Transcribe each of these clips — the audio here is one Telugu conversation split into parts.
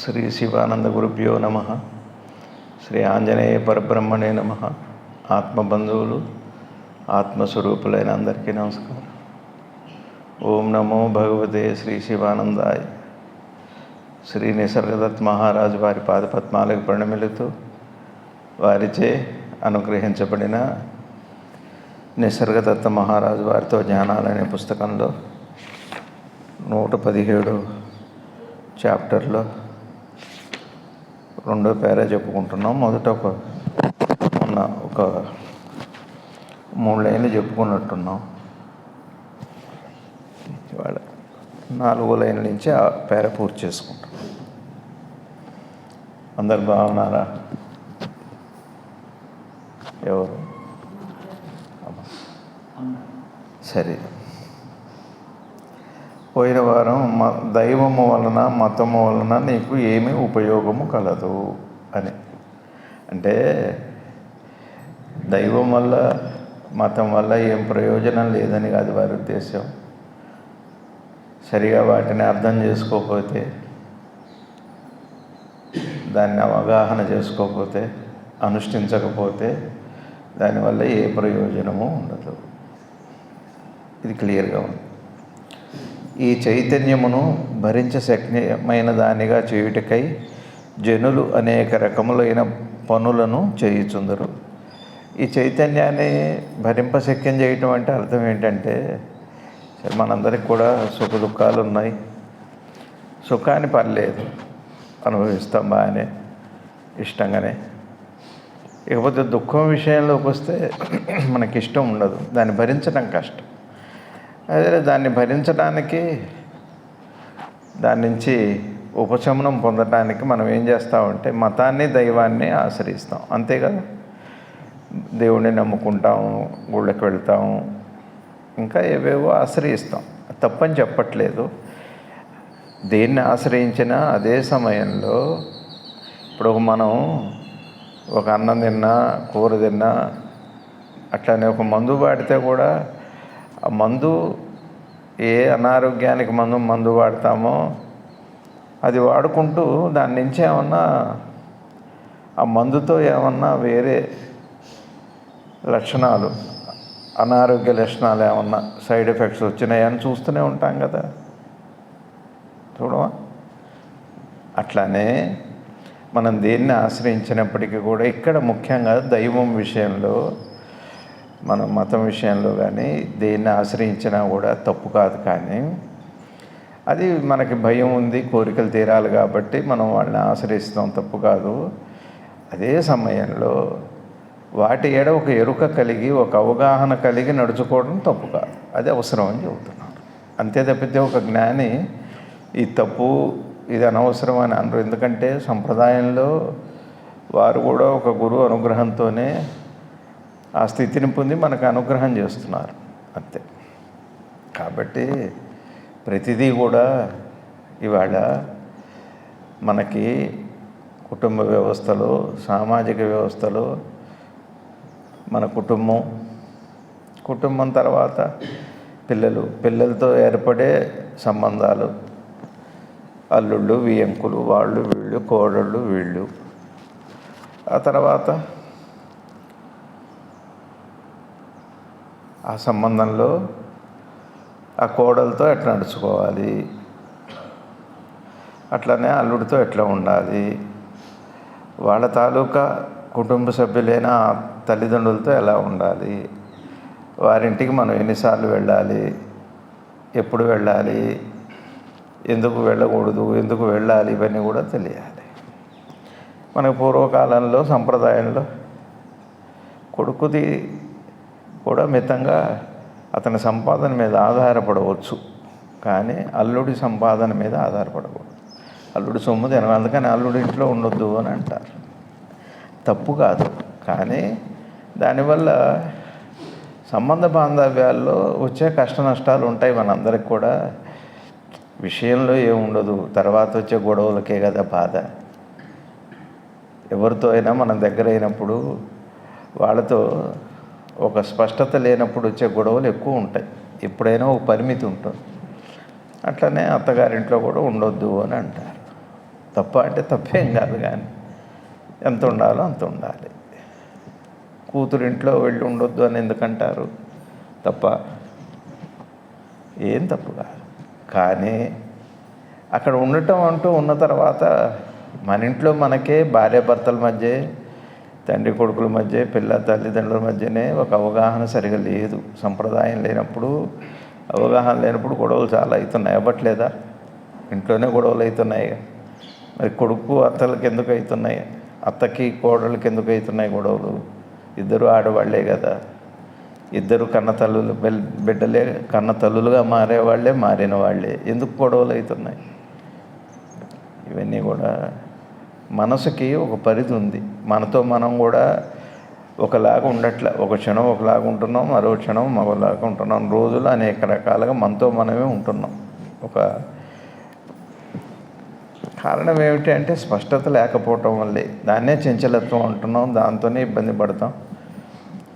శ్రీ శివానంద గురుభ్యో నమ. శ్రీ ఆంజనేయ పరబ్రహ్మణే నమ. ఆత్మబంధువులు ఆత్మస్వరూపులైన అందరికీ నమస్కారం. ఓం నమో భగవతే శ్రీ శివానందాయ. శ్రీ నిసర్గదత్ మహారాజు వారి పాదపద్మాలకు ప్రణమిలుతూ వారిచే అనుగ్రహించబడిన నిసర్గదత్త మహారాజు వారితో జ్ఞానాలనే పుస్తకంలో 117 చాప్టర్లో 2వ పేరా చెప్పుకుంటున్నాం. మొదట మొన్న ఒక 3 లైన్లు చెప్పుకున్నట్టున్నాం. ఇవాళ 4వ లైన్ నుంచి ఆ పేర పూర్తి చేసుకుంటాం. అందరు బాగున్నారా? ఎవరు? సరే. పోయిన వారం దైవము వలన మతము వలన నీకు ఏమి ఉపయోగము కలదు అని, అంటే దైవం వల్ల మతం వల్ల ఏం ప్రయోజనం లేదని కాదు వారి ఉద్దేశం. సరిగా వాటిని అర్థం చేసుకోకపోతే, దాన్ని అవగాహన చేసుకోకపోతే, అనుష్ఠించకపోతే దానివల్ల ఏ ప్రయోజనము ఉండదు. ఇది క్లియర్గా ఉంది. ఈ చైతన్యమును భరించశక్యమైన దానిగా చేయుటకై జనులు అనేక రకములైన పనులను చేయుచుందరు. ఈ చైతన్యాన్ని భరింపశక్యం చేయటం అంటే అర్థం ఏంటంటే, మనందరికి కూడా సుఖ దుఃఖాలు ఉన్నాయి. సుఖాన్ని పర్లేదు, అనుభవిస్తాం బాగానే, ఇష్టంగానే. ఇకపోతే దుఃఖం విషయంలోకి వస్తే మనకి ఇష్టం ఉండదు, దాన్ని భరించడం కష్టం. అదే దాన్ని భరించడానికి, దాని నుంచి ఉపశమనం పొందడానికి మనం ఏం చేస్తామంటే మతాన్ని దైవాన్ని ఆశ్రయిస్తాం, అంతే కదా. దేవుణ్ణి నమ్ముకుంటాము, గుళ్ళకి వెళ్తాము, ఇంకా ఏవేవో ఆశ్రయిస్తాం. తప్పని చెప్పట్లేదు. దేన్ని ఆశ్రయించినా అదే సమయంలో ఇప్పుడు మనం ఒక అన్నం తిన్నా, కూర తిన్నా, అట్లానే ఒక మందు వాడితే కూడా ఆ మందు, ఏ అనారోగ్యానికి మందు వాడతామో అది వాడుకుంటూ దాని నుంచి ఏమన్నా ఆ మందుతో ఏమన్నా వేరే లక్షణాలు, అనారోగ్య లక్షణాలు ఏమన్నా సైడ్ ఎఫెక్ట్స్ వచ్చినాయని చూస్తూనే ఉంటాం కదా, చూడవా? అట్లానే మనం దేన్ని ఆశ్రయించినప్పటికీ కూడా ఇక్కడ ముఖ్యంగా దైవం విషయంలో, మన మతం విషయంలో కానీ దేన్ని ఆశ్రయించినా కూడా తప్పు కాదు. కానీ అది మనకి భయం ఉంది, కోరికలు తీరాలి కాబట్టి మనం వాళ్ళని ఆశ్రయిస్తాం, తప్పు కాదు. అదే సమయంలో వాటి ఏడ ఒక ఎరుక కలిగి, ఒక అవగాహన కలిగి నడుచుకోవడం తప్పు కాదు, అది అవసరం అని చెబుతున్నాను. అంతే తప్పితే ఒక జ్ఞాని ఈ తప్పు, ఇది అనవసరం అని అనరు. ఎందుకంటే సంప్రదాయంలో వారు కూడా ఒక గురువు అనుగ్రహంతోనే ఆ స్థితిని పొంది మనకు అనుగ్రహం చేస్తున్నారు, అంతే. కాబట్టి ప్రతిదీ కూడా ఇవాళ మనకి కుటుంబ వ్యవస్థలో, సామాజిక వ్యవస్థలో మన కుటుంబం తర్వాత పిల్లలతో ఏర్పడే సంబంధాలు, అల్లుళ్ళు, వియంకులు, వాళ్ళు వీళ్ళు, కోడళ్ళు వీళ్ళు. ఆ తర్వాత ఆ సంబంధంలో ఆ కోడలతో ఎట్లా నడుచుకోవాలి, అట్లనే అల్లుడితో ఎట్లా ఉండాలి, వాళ్ళ తాలూకా కుటుంబ సభ్యులైన తల్లిదండ్రులతో ఎలా ఉండాలి, వారింటికి మనం ఎన్నిసార్లు వెళ్ళాలి, ఎప్పుడు వెళ్ళాలి, ఎందుకు వెళ్ళకూడదు, ఎందుకు వెళ్ళాలి, ఇవన్నీ కూడా తెలియాలి. మనకు పూర్వకాలంలో సంప్రదాయంలో కొడుకుది కూడా మితంగా అతని సంపాదన మీద ఆధారపడవచ్చు, కానీ అల్లుడి సంపాదన మీద ఆధారపడకూడదు. అల్లుడి సొమ్ము తినవు, అందుకని అల్లుడి ఇంట్లో ఉండొద్దు అని అంటారు. తప్పు కాదు, కానీ దానివల్ల సంబంధ బాంధవ్యాల్లో వచ్చే కష్ట నష్టాలు ఉంటాయి. మనందరికి కూడా విషయంలో ఏముండదు, తర్వాత వచ్చే గొడవలకే కదా బాధ. ఎవరితో అయినా మనం దగ్గర అయినప్పుడు వాళ్ళతో ఒక స్పష్టత లేనప్పుడు వచ్చే గొడవలు ఎక్కువ ఉంటాయి. ఎప్పుడైనా ఒక పరిమితి ఉంటుంది. అట్లనే అత్తగారింట్లో కూడా ఉండొద్దు అని అంటారు. తప్ప అంటే తప్పేం కాదు, కానీ ఎంత ఉండాలో అంత ఉండాలి. కూతురింట్లో వెళ్ళి ఉండొద్దు అని ఎందుకంటారు? తప్ప ఏం తప్పు కాదు. కానీ అక్కడ ఉండటం అంటూ ఉన్న తర్వాత మన ఇంట్లో మనకే భార్యాభర్తల మధ్య, తండ్రి కొడుకుల మధ్య, పిల్ల తల్లిదండ్రుల మధ్యనే ఒక అవగాహన సరిగా లేదు. సంప్రదాయం లేనప్పుడు, అవగాహన లేనప్పుడు గొడవలు చాలా అవుతున్నాయి. అవ్వట్లేదా? ఇంట్లోనే గొడవలు అవుతున్నాయి. మరి కొడుకు అత్తలకి ఎందుకు అవుతున్నాయి? అత్తకి కోడళ్ళకి ఎందుకు అవుతున్నాయి గొడవలు? ఇద్దరు ఆడవాళ్లే కదా. ఇద్దరు కన్న తల్లులు, బిడ్డలే కన్న తల్లులుగా మారేవాళ్లే, మారిన వాళ్ళే. ఎందుకు గొడవలు అవుతున్నాయి? ఇవన్నీ కూడా మనసుకి ఒక పరిధి ఉంది. మనతో మనం కూడా ఒకలాగా ఉండట్లే. ఒక క్షణం ఒకలాగా ఉంటున్నాం, మరో క్షణం మరోలాగా ఉంటున్నాం. రోజులు అనేక రకాలుగా మనతో మనమే ఉంటున్నాం. ఒక కారణం ఏమిటి అంటే స్పష్టత లేకపోవటం వల్లే. దాన్నే చంచలత్వం అంటున్నాం, దాంతోనే ఇబ్బంది పడతాం.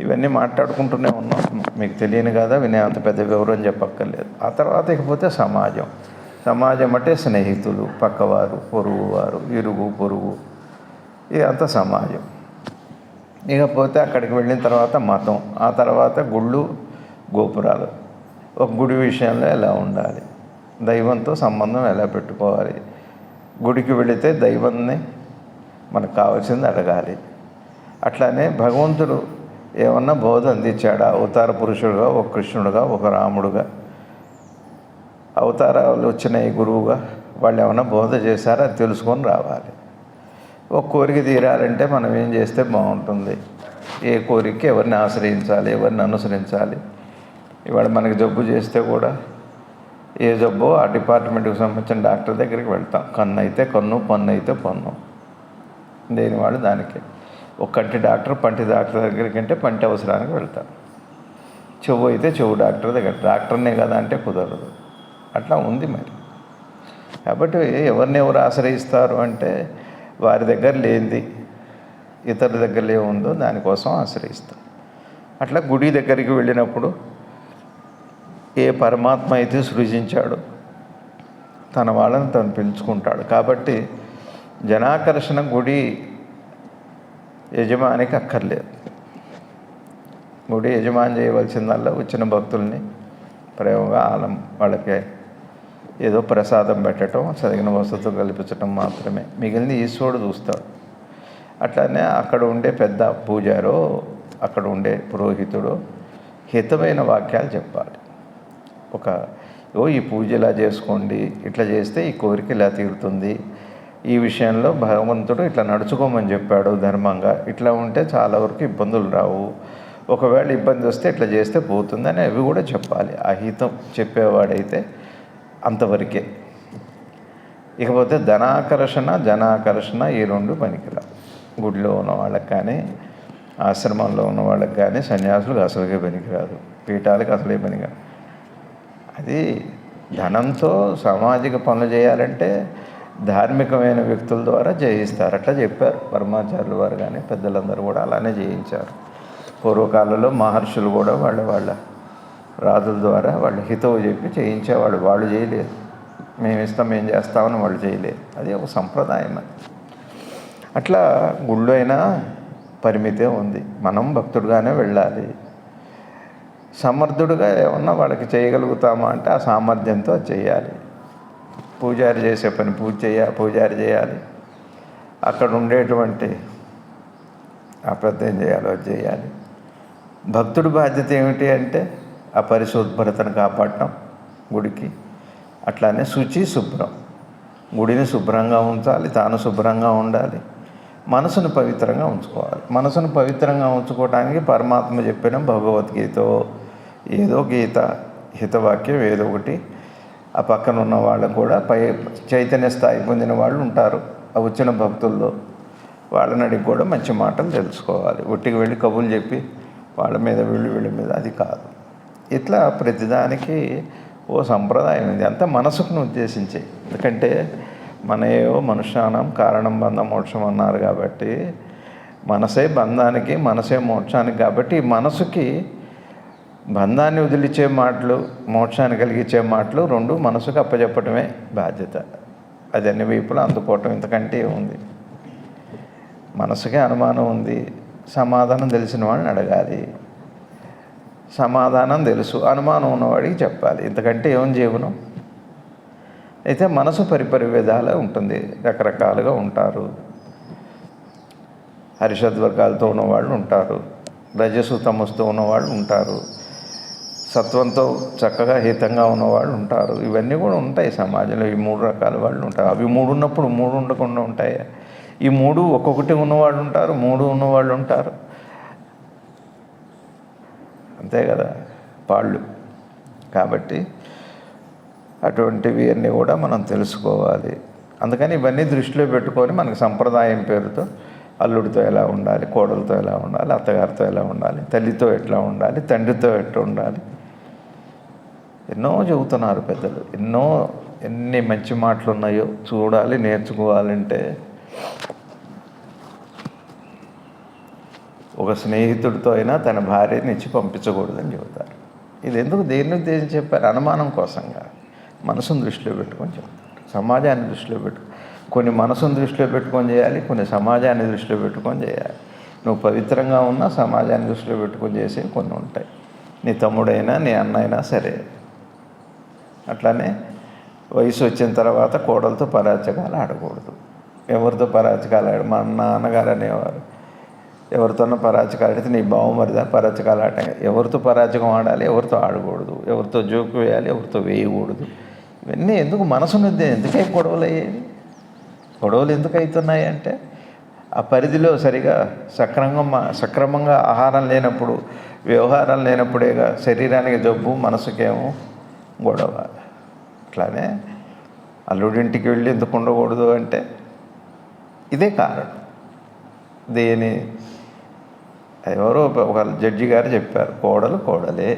ఇవన్నీ మాట్లాడుకుంటూనే ఉన్నాం. మీకు తెలియని కదా, వినే అంత పెద్ద వివరం చెప్పక్కర్లేదు. ఆ తర్వాత ఇకపోతే సమాజం. సమాజం అంటే స్నేహితులు, పక్కవారు, పొరుగువారు, ఇరుగు పొరుగు, ఇదంతా సమాజం. ఇకపోతే అక్కడికి వెళ్ళిన తర్వాత మతం, ఆ తర్వాత గుళ్ళు గోపురాలు. ఒక గుడి విషయంలో ఎలా ఉండాలి, దైవంతో సంబంధం ఎలా పెట్టుకోవాలి, గుడికి వెళితే దైవాన్ని మనకు కావాల్సింది అడగాలి. అట్లానే భగవంతుడు ఏమన్నా బోధ అందించాడా? అవతార పురుషుడుగా, ఒక కృష్ణుడుగా, ఒక రాముడుగా, అవతారాలు వచ్చిన ఈ గురువుగా వాళ్ళు ఏమన్నా బోధ చేశారో అది తెలుసుకొని రావాలి. ఒక కోరిక తీరాలంటే మనం ఏం చేస్తే బాగుంటుంది, ఏ కోరిక ఎవరిని ఆశ్రయించాలి, ఎవరిని అనుసరించాలి. ఇవాళ మనకి జబ్బు చేస్తే కూడా ఏ జబ్బో ఆ డిపార్ట్మెంట్కి సంబంధించిన డాక్టర్ దగ్గరికి వెళ్తాం. కన్ను అయితే కన్ను, పన్ను అయితే పన్ను, దేని వాళ్ళు దానికి. ఒక కంటి డాక్టర్ పంటి డాక్టర్ దగ్గరికి అంటే పంటి అవసరానికి వెళ్తాం. చెవు అయితే చెవు డాక్టర్ దగ్గర, డాక్టర్నే కదా అంటే కుదరదు. అట్లా ఉంది మరి. కాబట్టి ఎవరిని ఎవరు ఆశ్రయిస్తారు అంటే వారి దగ్గర లేనిది ఇతరుల దగ్గర ఏముందో దానికోసం ఆశ్రయిస్తాం. అట్లా గుడి దగ్గరికి వెళ్ళినప్పుడు ఏ పరమాత్మ అయితే సృజించాడో తన వాళ్ళని తను పిలుచుకుంటాడు. కాబట్టి జనాకర్షణ గుడి యజమానికి అక్కర్లేదు. గుడి యజమాని చేయవలసిందల్లా వచ్చిన భక్తుల్ని ప్రేమగా వాళ్ళకి ఏదో ప్రసాదం పెట్టడం, సరైన వసతులు కల్పించడం మాత్రమే. మిగిలిన ఈశ్వరుడు చూస్తాడు. అట్లానే అక్కడ ఉండే పెద్ద పూజారో, అక్కడ ఉండే పురోహితుడు హితమైన వాక్యాలు చెప్పాలి. ఈ పూజ ఇలా చేసుకోండి, ఇట్లా చేస్తే ఈ కోరిక ఇలా తీరుతుంది, ఈ విషయంలో భగవంతుడు ఇట్లా నడుచుకోమని చెప్పాడు ధర్మంగా, ఇట్లా ఉంటే చాలా వరకు ఇబ్బందులు రావు, ఒకవేళ ఇబ్బంది వస్తే ఇట్లా చేస్తే పోతుందని అవి కూడా చెప్పాలి. ఆ హితం చెప్పేవాడైతే అంతవరకే. ఇకపోతే జనాకర్షణ ఈ రెండు పనికిరావు. గుడిలో ఉన్న వాళ్ళకి కానీ, ఆశ్రమంలో ఉన్న వాళ్ళకి కానీ, సన్యాసులకు అసలుగా పనికిరాదు, పీఠాలకు అసలే పనికిరాదు. అది ధనంతో సామాజిక పనులు చేయాలంటే ధార్మికమైన వ్యక్తుల ద్వారా చేయిస్తారు. అట్లా చెప్పారు పరమాచార్యుల వారు కానీ పెద్దలందరూ కూడా అలానే చేయించారు. పూర్వకాలంలో మహర్షులు కూడా వాళ్ళ రాజుల ద్వారా వాళ్ళు హితవు చెప్పి చేయించేవాళ్ళు. వాళ్ళు చేయలేదు, మేము ఇస్తాం మేము చేస్తామని వాళ్ళు చేయలేదు. అది ఒక సంప్రదాయం. అది అట్లా గుళ్ళు అయినా పరిమితే ఉంది. మనం భక్తుడుగానే వెళ్ళాలి. సమర్థుడుగా ఏమన్నా వాళ్ళకి చేయగలుగుతామా అంటే ఆ సామర్థ్యంతో చేయాలి. పూజారి చేసే పని పూజారి చేయాలి. అక్కడ ఉండేటువంటి అప్రత్యం చేయాలో అది చేయాలి. భక్తుడి బాధ్యత ఏమిటి అంటే ఆ పరిశుభ్రతను కాపాడటం గుడికి. అట్లానే శుభ్రం, గుడిని శుభ్రంగా ఉంచాలి, తాను శుభ్రంగా ఉండాలి, మనసును పవిత్రంగా ఉంచుకోవాలి. మనసును పవిత్రంగా ఉంచుకోవడానికి పరమాత్మ చెప్పిన భగవద్గీత ఏదో గీత హితవాక్యం ఏదో ఒకటి ఆ పక్కన ఉన్న వాళ్ళకు కూడా చైతన్య స్థాయి పొందిన వాళ్ళు ఉంటారు ఆ వచ్చిన భక్తుల్లో. వాళ్ళని అడిగి కూడా మంచి మాటలు తెలుసుకోవాలి. ఒట్టికి వెళ్ళి కబుర్లు చెప్పి వాళ్ళ మీద వీళ్ళ మీద అది కాదు. ఇట్లా ప్రతిదానికి ఓ సంప్రదాయం ఉంది. అంతా మనసుకును ఉద్దేశించే. ఎందుకంటే మనయో మనుష్యానం కారణం బంధం మోక్షం అన్నారు కాబట్టి మనసే బంధానికి, మనసే మోక్షానికి. కాబట్టి మనసుకి బంధాన్ని వదిలించే మాటలు, మోక్షాన్ని కలిగించే మాటలు రెండు మనసుకు అప్పచెప్పటమే బాధ్యత. అది అన్ని వైపులా అందుకోవటం, ఇంతకంటే ఉంది. మనసుకే అనుమానం ఉంది, సమాధానం తెలిసిన వాడిని అడగాలి. సమాధానం తెలుసు, అనుమానం ఉన్నవాడికి చెప్పాలి. ఇంతకంటే ఏం జీవనం? అయితే మనసు పరిపరి విధాలు ఉంటుంది, రకరకాలుగా ఉంటారు. హరిషద్వర్గాలతో ఉన్నవాళ్ళు ఉంటారు, రజసు తమస్తో ఉన్నవాళ్ళు ఉంటారు, సత్వంతో చక్కగా హితంగా ఉన్నవాళ్ళు ఉంటారు. ఇవన్నీ కూడా ఉంటాయి సమాజంలో. ఈ 3 రకాల వాళ్ళు ఉంటారు. అవి 3 ఉన్నప్పుడు 3 ఉండకుండా ఉంటాయి. ఈ 3 ఒక్కొక్కటి ఉన్నవాళ్ళు ఉంటారు, 3 ఉన్నవాళ్ళు ఉంటారు. అంతే కదా పాళ్ళు. కాబట్టి అటువంటివి అన్నీ కూడా మనం తెలుసుకోవాలి. అందుకని ఇవన్నీ దృష్టిలో పెట్టుకొని మనకు సంప్రదాయం పేరుతో అల్లుడితో ఎలా ఉండాలి, కోడలతో ఎలా ఉండాలి, అత్తగారితో ఎలా ఉండాలి, తల్లితో ఎట్లా ఉండాలి, తండ్రితో ఎట్లా ఉండాలి, ఎన్నో చెబుతున్నారు పెద్దలు. ఎన్ని మంచి మాటలు ఉన్నాయో చూడాలి, నేర్చుకోవాలంటే. ఒక స్నేహితుడితో అయినా తన భార్యని ఇచ్చి పంపించకూడదని చెబుతారు. ఇది ఎందుకు, దేని ఉద్దేశం చెప్పారు? అనుమానం కోసంగా. మనసును దృష్టిలో పెట్టుకొని చెప్తారు, సమాజాన్ని దృష్టిలో పెట్టుకొని. కొన్ని మనసును దృష్టిలో పెట్టుకొని చేయాలి, కొన్ని సమాజాన్ని దృష్టిలో పెట్టుకొని చేయాలి. నువ్వు పవిత్రంగా ఉన్నా సమాజాన్ని దృష్టిలో పెట్టుకొని చేసేవి కొన్ని ఉంటాయి. నీ తమ్ముడైనా నీ అన్న అయినా సరే. అట్లానే వయసు వచ్చిన తర్వాత కోడలతో పరాచకాలు ఆడకూడదు. ఎవరితో పరాచకాలు మా నాన్నగారు అనేవారు, ఎవరితోనో పరాచకాలు ఆడితే నీ బావమరిదా పరాచకాలు ఆట. ఎవరితో పరాచకం ఆడాలి, ఎవరితో ఆడకూడదు, ఎవరితో జోకు వేయాలి, ఎవరితో వేయకూడదు. ఇవన్నీ ఎందుకు? మనసునుద్దే. ఎందుకై గొడవలు అయ్యేది? గొడవలు ఎందుకు అవుతున్నాయి అంటే ఆ పరిధిలో సరిగా సక్రమంగా ఆహారం లేనప్పుడు, వ్యవహారం లేనప్పుడేగా శరీరానికి జబ్బు, మనసుకేమో గొడవ. అట్లానే అల్లుడింటికి వెళ్ళి ఎందుకు ఉండకూడదు అంటే ఇదే కారణం. ఎవరో ఒక జడ్జి గారు చెప్పారు, కోడలు కోడలే,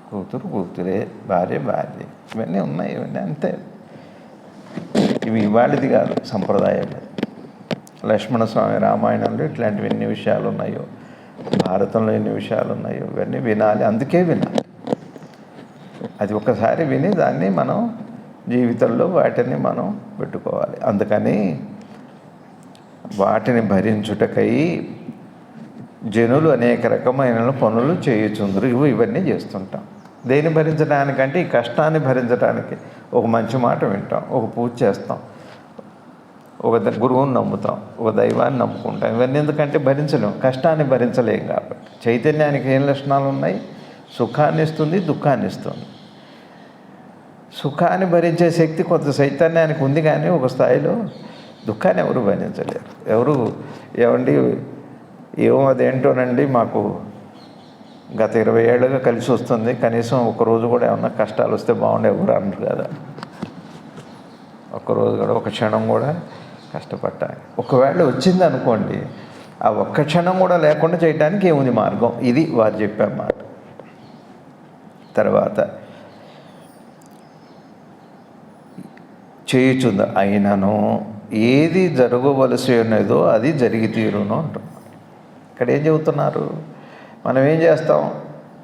కూతురు కూతురే, భార్య భార్య. ఇవన్నీ ఉన్నాయి, ఇవన్నీ అంతే. ఇవి ఇవాళది కాదు, సంప్రదాయం. లక్ష్మణస్వామి రామాయణంలో ఇట్లాంటివి ఎన్ని విషయాలు ఉన్నాయో, భారతంలో ఎన్ని విషయాలు ఉన్నాయో ఇవన్నీ వినాలి. అందుకే వినాలి. అది ఒకసారి విని దాన్ని మనం జీవితంలో వాటిని మనం పెట్టుకోవాలి. అందుకని వాటిని భరించుటకై జనులు అనేక రకమైన పనులు చేయుచుందరు. ఇవన్నీ చేస్తుంటాం. దేన్ని భరించడానికంటే ఈ కష్టాన్ని భరించడానికి. ఒక మంచి మాట వింటాం, ఒక పూజ చేస్తాం, ఒక గురువుని నమ్ముతాం, ఒక దైవాన్ని నమ్ముకుంటాం. ఇవన్నీ ఎందుకంటే భరించలేం, కష్టాన్ని భరించలేం. కాబట్టి చైతన్యానికి ఏం లక్షణాలు ఉన్నాయి? సుఖాన్ని ఇస్తుంది, దుఃఖాన్ని ఇస్తుంది. సుఖాన్ని భరించే శక్తి కొంత చైతన్యానికి ఉంది, కానీ ఒక స్థాయిలో దుఃఖాన్ని ఎవరు భరించలేరు. ఏమండి అదేంటోనండి, మాకు గత 20 ఏళ్ళుగా కలిసి వస్తుంది, కనీసం ఒకరోజు కూడా ఏమన్నా కష్టాలు వస్తే బాగుండే ఎవరు అన్నారు కదా. ఒక్కరోజు కూడా, ఒక క్షణం కూడా కష్టపడ్డాలి. ఒకవేళ వచ్చింది అనుకోండి, ఆ ఒక్క క్షణం కూడా లేకుండా చేయడానికి ఏముంది మార్గం? ఇది వారు చెప్పామాట. తర్వాత చేయుచుంది అయినను ఏది జరగవలసి ఉన్నదో అది జరిగి తీరును అంటున్నారు. ఇక్కడ ఏం చెబుతున్నారు? మనం ఏం చేస్తాం?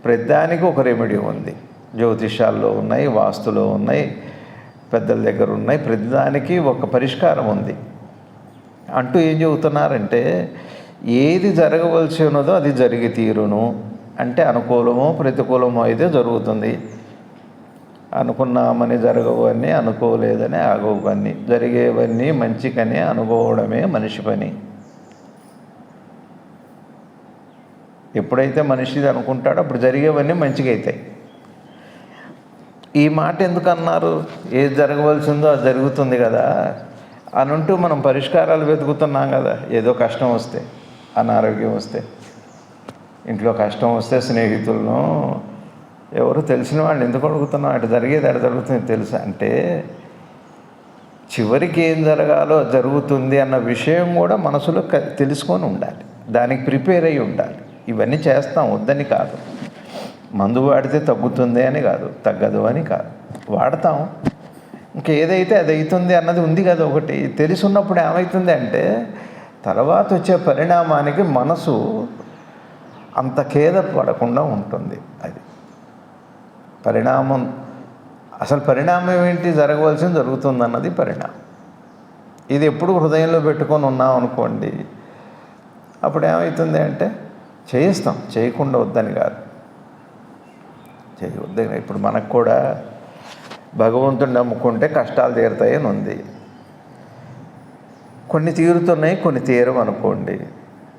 ప్రతిదానికి ఒక రెమెడీ ఉంది. జ్యోతిషాల్లో ఉన్నాయి, వాస్తులో ఉన్నాయి, పెద్దల దగ్గర ఉన్నాయి. ప్రతిదానికి ఒక పరిష్కారం ఉంది అంటూ ఏం చెబుతున్నారంటే, ఏది జరగవలసి ఉన్నదో అది జరిగి తీరును అంటే అనుకూలమో ప్రతికూలమో అయితే జరుగుతుంది. అనుకున్నామని జరగవన్నీ, అనుకోలేదని ఆగవన్నీ, జరిగేవన్నీ మంచికని అనుకోవడమే మనిషి పని. ఎప్పుడైతే మనిషిది అనుకుంటాడో అప్పుడు జరిగేవన్నీ మంచిగా అవుతాయి. ఈ మాట ఎందుకు అన్నారు? ఏది జరగవలసిందో అది జరుగుతుంది కదా అనుంటూ మనం పరిష్కారాలు వెతుకుతున్నాం కదా. ఏదో కష్టం వస్తే, అనారోగ్యం వస్తే, ఇంట్లో కష్టం వస్తే స్నేహితులను ఎవరు తెలిసిన వాళ్ళు ఎందుకు అడుగుతున్నాం? అటు జరిగేది అటు జరుగుతుంది తెలుసా అంటే, చివరికి ఏం జరగాలో జరుగుతుంది అన్న విషయం కూడా మనసులో తెలుసుకొని ఉండాలి. దానికి ప్రిపేర్ అయ్యి ఉండాలి. ఇవన్నీ చేస్తాం, వద్దని కాదు. మందు వాడితే తగ్గుతుంది అని కాదు, తగ్గదు అని కాదు, వాడతాం. ఇంకేదైతే అది అవుతుంది అన్నది ఉంది కదా ఒకటి. తెలుసున్నప్పుడు ఏమవుతుంది అంటే, తర్వాత వచ్చే పరిణామానికి మనసు అంత ఖేద పడకుండా ఉంటుంది. అది పరిణామం. అసలు పరిణామం ఏంటి? జరగవలసింది జరుగుతుంది అన్నది పరిణామం. ఇది ఎప్పుడు హృదయంలో పెట్టుకొని ఉన్నాం అనుకోండి, అప్పుడు ఏమవుతుంది అంటే చేయిస్తాం, చేయకుండా వద్దని కాదు, చేయవద్దని. ఇప్పుడు మనకు కూడా భగవంతుని నమ్ముకుంటే కష్టాలు తీరుతాయని ఉంది. కొన్ని తీరుతున్నాయి, కొన్ని తీరవు అనుకోండి.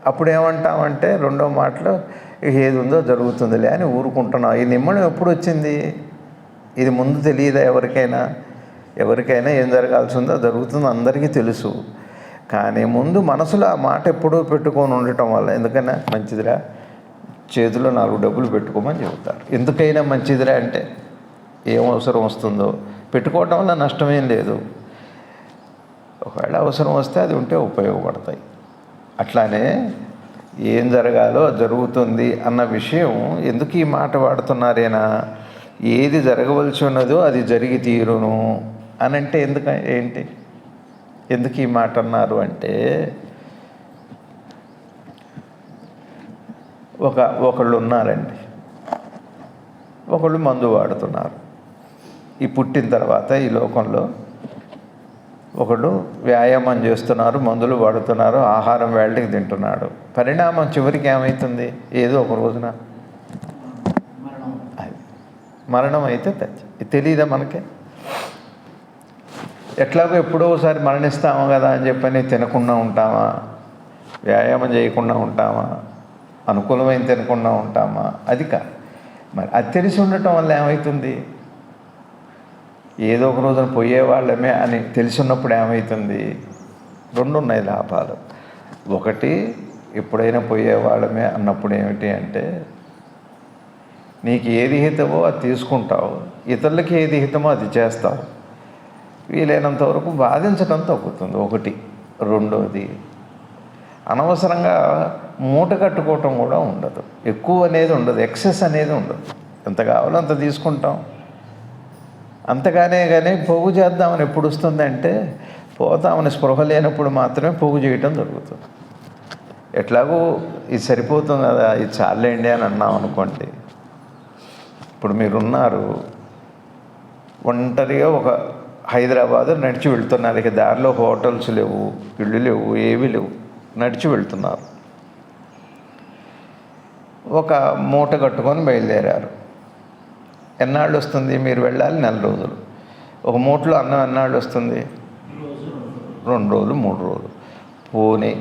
అప్పుడు ఏమంటామంటే రెండో మాటలో ఏది ఉందో జరుగుతుందిలే అని ఊరుకుంటున్నాం. ఈ నిమ్మడం ఎప్పుడు వచ్చింది? ఇది ముందు తెలియదా ఎవరికైనా? ఎవరికైనా ఏం జరగాల్సి ఉందో జరుగుతుందో అందరికీ తెలుసు. కానీ ముందు మనసులో ఆ మాట ఎప్పుడూ పెట్టుకొని ఉండటం వల్ల, ఎందుకైనా మంచిదిరా చేతిలో 4 డబ్బులు పెట్టుకోమని చెబుతారు. ఎందుకైనా మంచిదిరా అంటే ఏం అవసరం వస్తుందో పెట్టుకోవటం వల్ల నష్టమేం లేదు. ఒకవేళ అవసరం వస్తే అది ఉంటే ఉపయోగపడతాయి. అట్లానే ఏం జరగాలో జరుగుతుంది అన్న విషయం ఎందుకు ఈ మాట వాడుతున్నారేనా? ఏది జరగవలసి ఉన్నదో అది జరిగి తీరును అని అంటే ఎందుకు ఈ మాట అన్నారు అంటే, ఒకళ్ళు ఉన్నారండి, ఒకళ్ళు మందు వాడుతున్నారు. ఈ పుట్టిన తర్వాత ఈ లోకంలో ఒకడు వ్యాయామం చేస్తున్నారు, మందులు వాడుతున్నారు, ఆహారం వేళ్ళకి తింటున్నాడు. పరిణామం చివరికి ఏమవుతుంది? ఏదో ఒక రోజున మరణం అయితే తెలియదా మనకి? ఎట్లాగో ఎప్పుడో ఒకసారి మరణిస్తాము కదా అని చెప్పని తినకుండా ఉంటామా? వ్యాయామం చేయకుండా ఉంటామా? అనుకూలమైన తినకుండా ఉంటామా? అది కాదు. మరి అది తెలిసి ఉండటం వల్ల ఏమవుతుంది? ఏదో ఒక రోజున పోయేవాళ్ళమే అని తెలిసిన్నప్పుడు ఏమవుతుంది? 2 ఉన్నాయి లాభాలు. ఒకటి, ఎప్పుడైనా పోయేవాళ్ళమే అన్నప్పుడు ఏమిటి అంటే, నీకు ఏది హితమో అది తీసుకుంటావు, ఇతరులకి ఏది హితమో అది చేస్తావు. వీలైనంత వరకు బాధించడం తగ్గుతుంది. ఒకటి. రెండోది, అనవసరంగా మూట కట్టుకోవటం కూడా ఉండదు. ఎక్కువ అనేది ఉండదు, ఎక్సెస్ అనేది ఉండదు. ఎంత కావాలో అంత తీసుకుంటాం. కానీ పోగు చేద్దామని ఎప్పుడు వస్తుందంటే, పోతామని స్పృహ లేనప్పుడు మాత్రమే పోగు చేయటం జరుగుతుంది. ఎట్లాగో ఇది సరిపోతుంది కదా, ఇది చాలేండి అని అన్నాం అనుకోండి. ఇప్పుడు మీరున్నారు, ఒంటరిగా ఒక హైదరాబాద్ నడిచి వెళ్తున్నారు. ఇక దారిలో హోటల్స్ లేవు, ఇళ్ళు లేవు, ఏవి లేవు, నడిచి వెళ్తున్నారు. ఒక మూట కట్టుకొని బయలుదేరారు. ఎన్నాళ్ళు వస్తుంది? మీరు వెళ్ళాలి 4 రోజులు. ఒక మూటలో అన్నం ఎన్నాళ్ళు వస్తుంది? 2 రోజులు, 3 రోజులు. పోనీ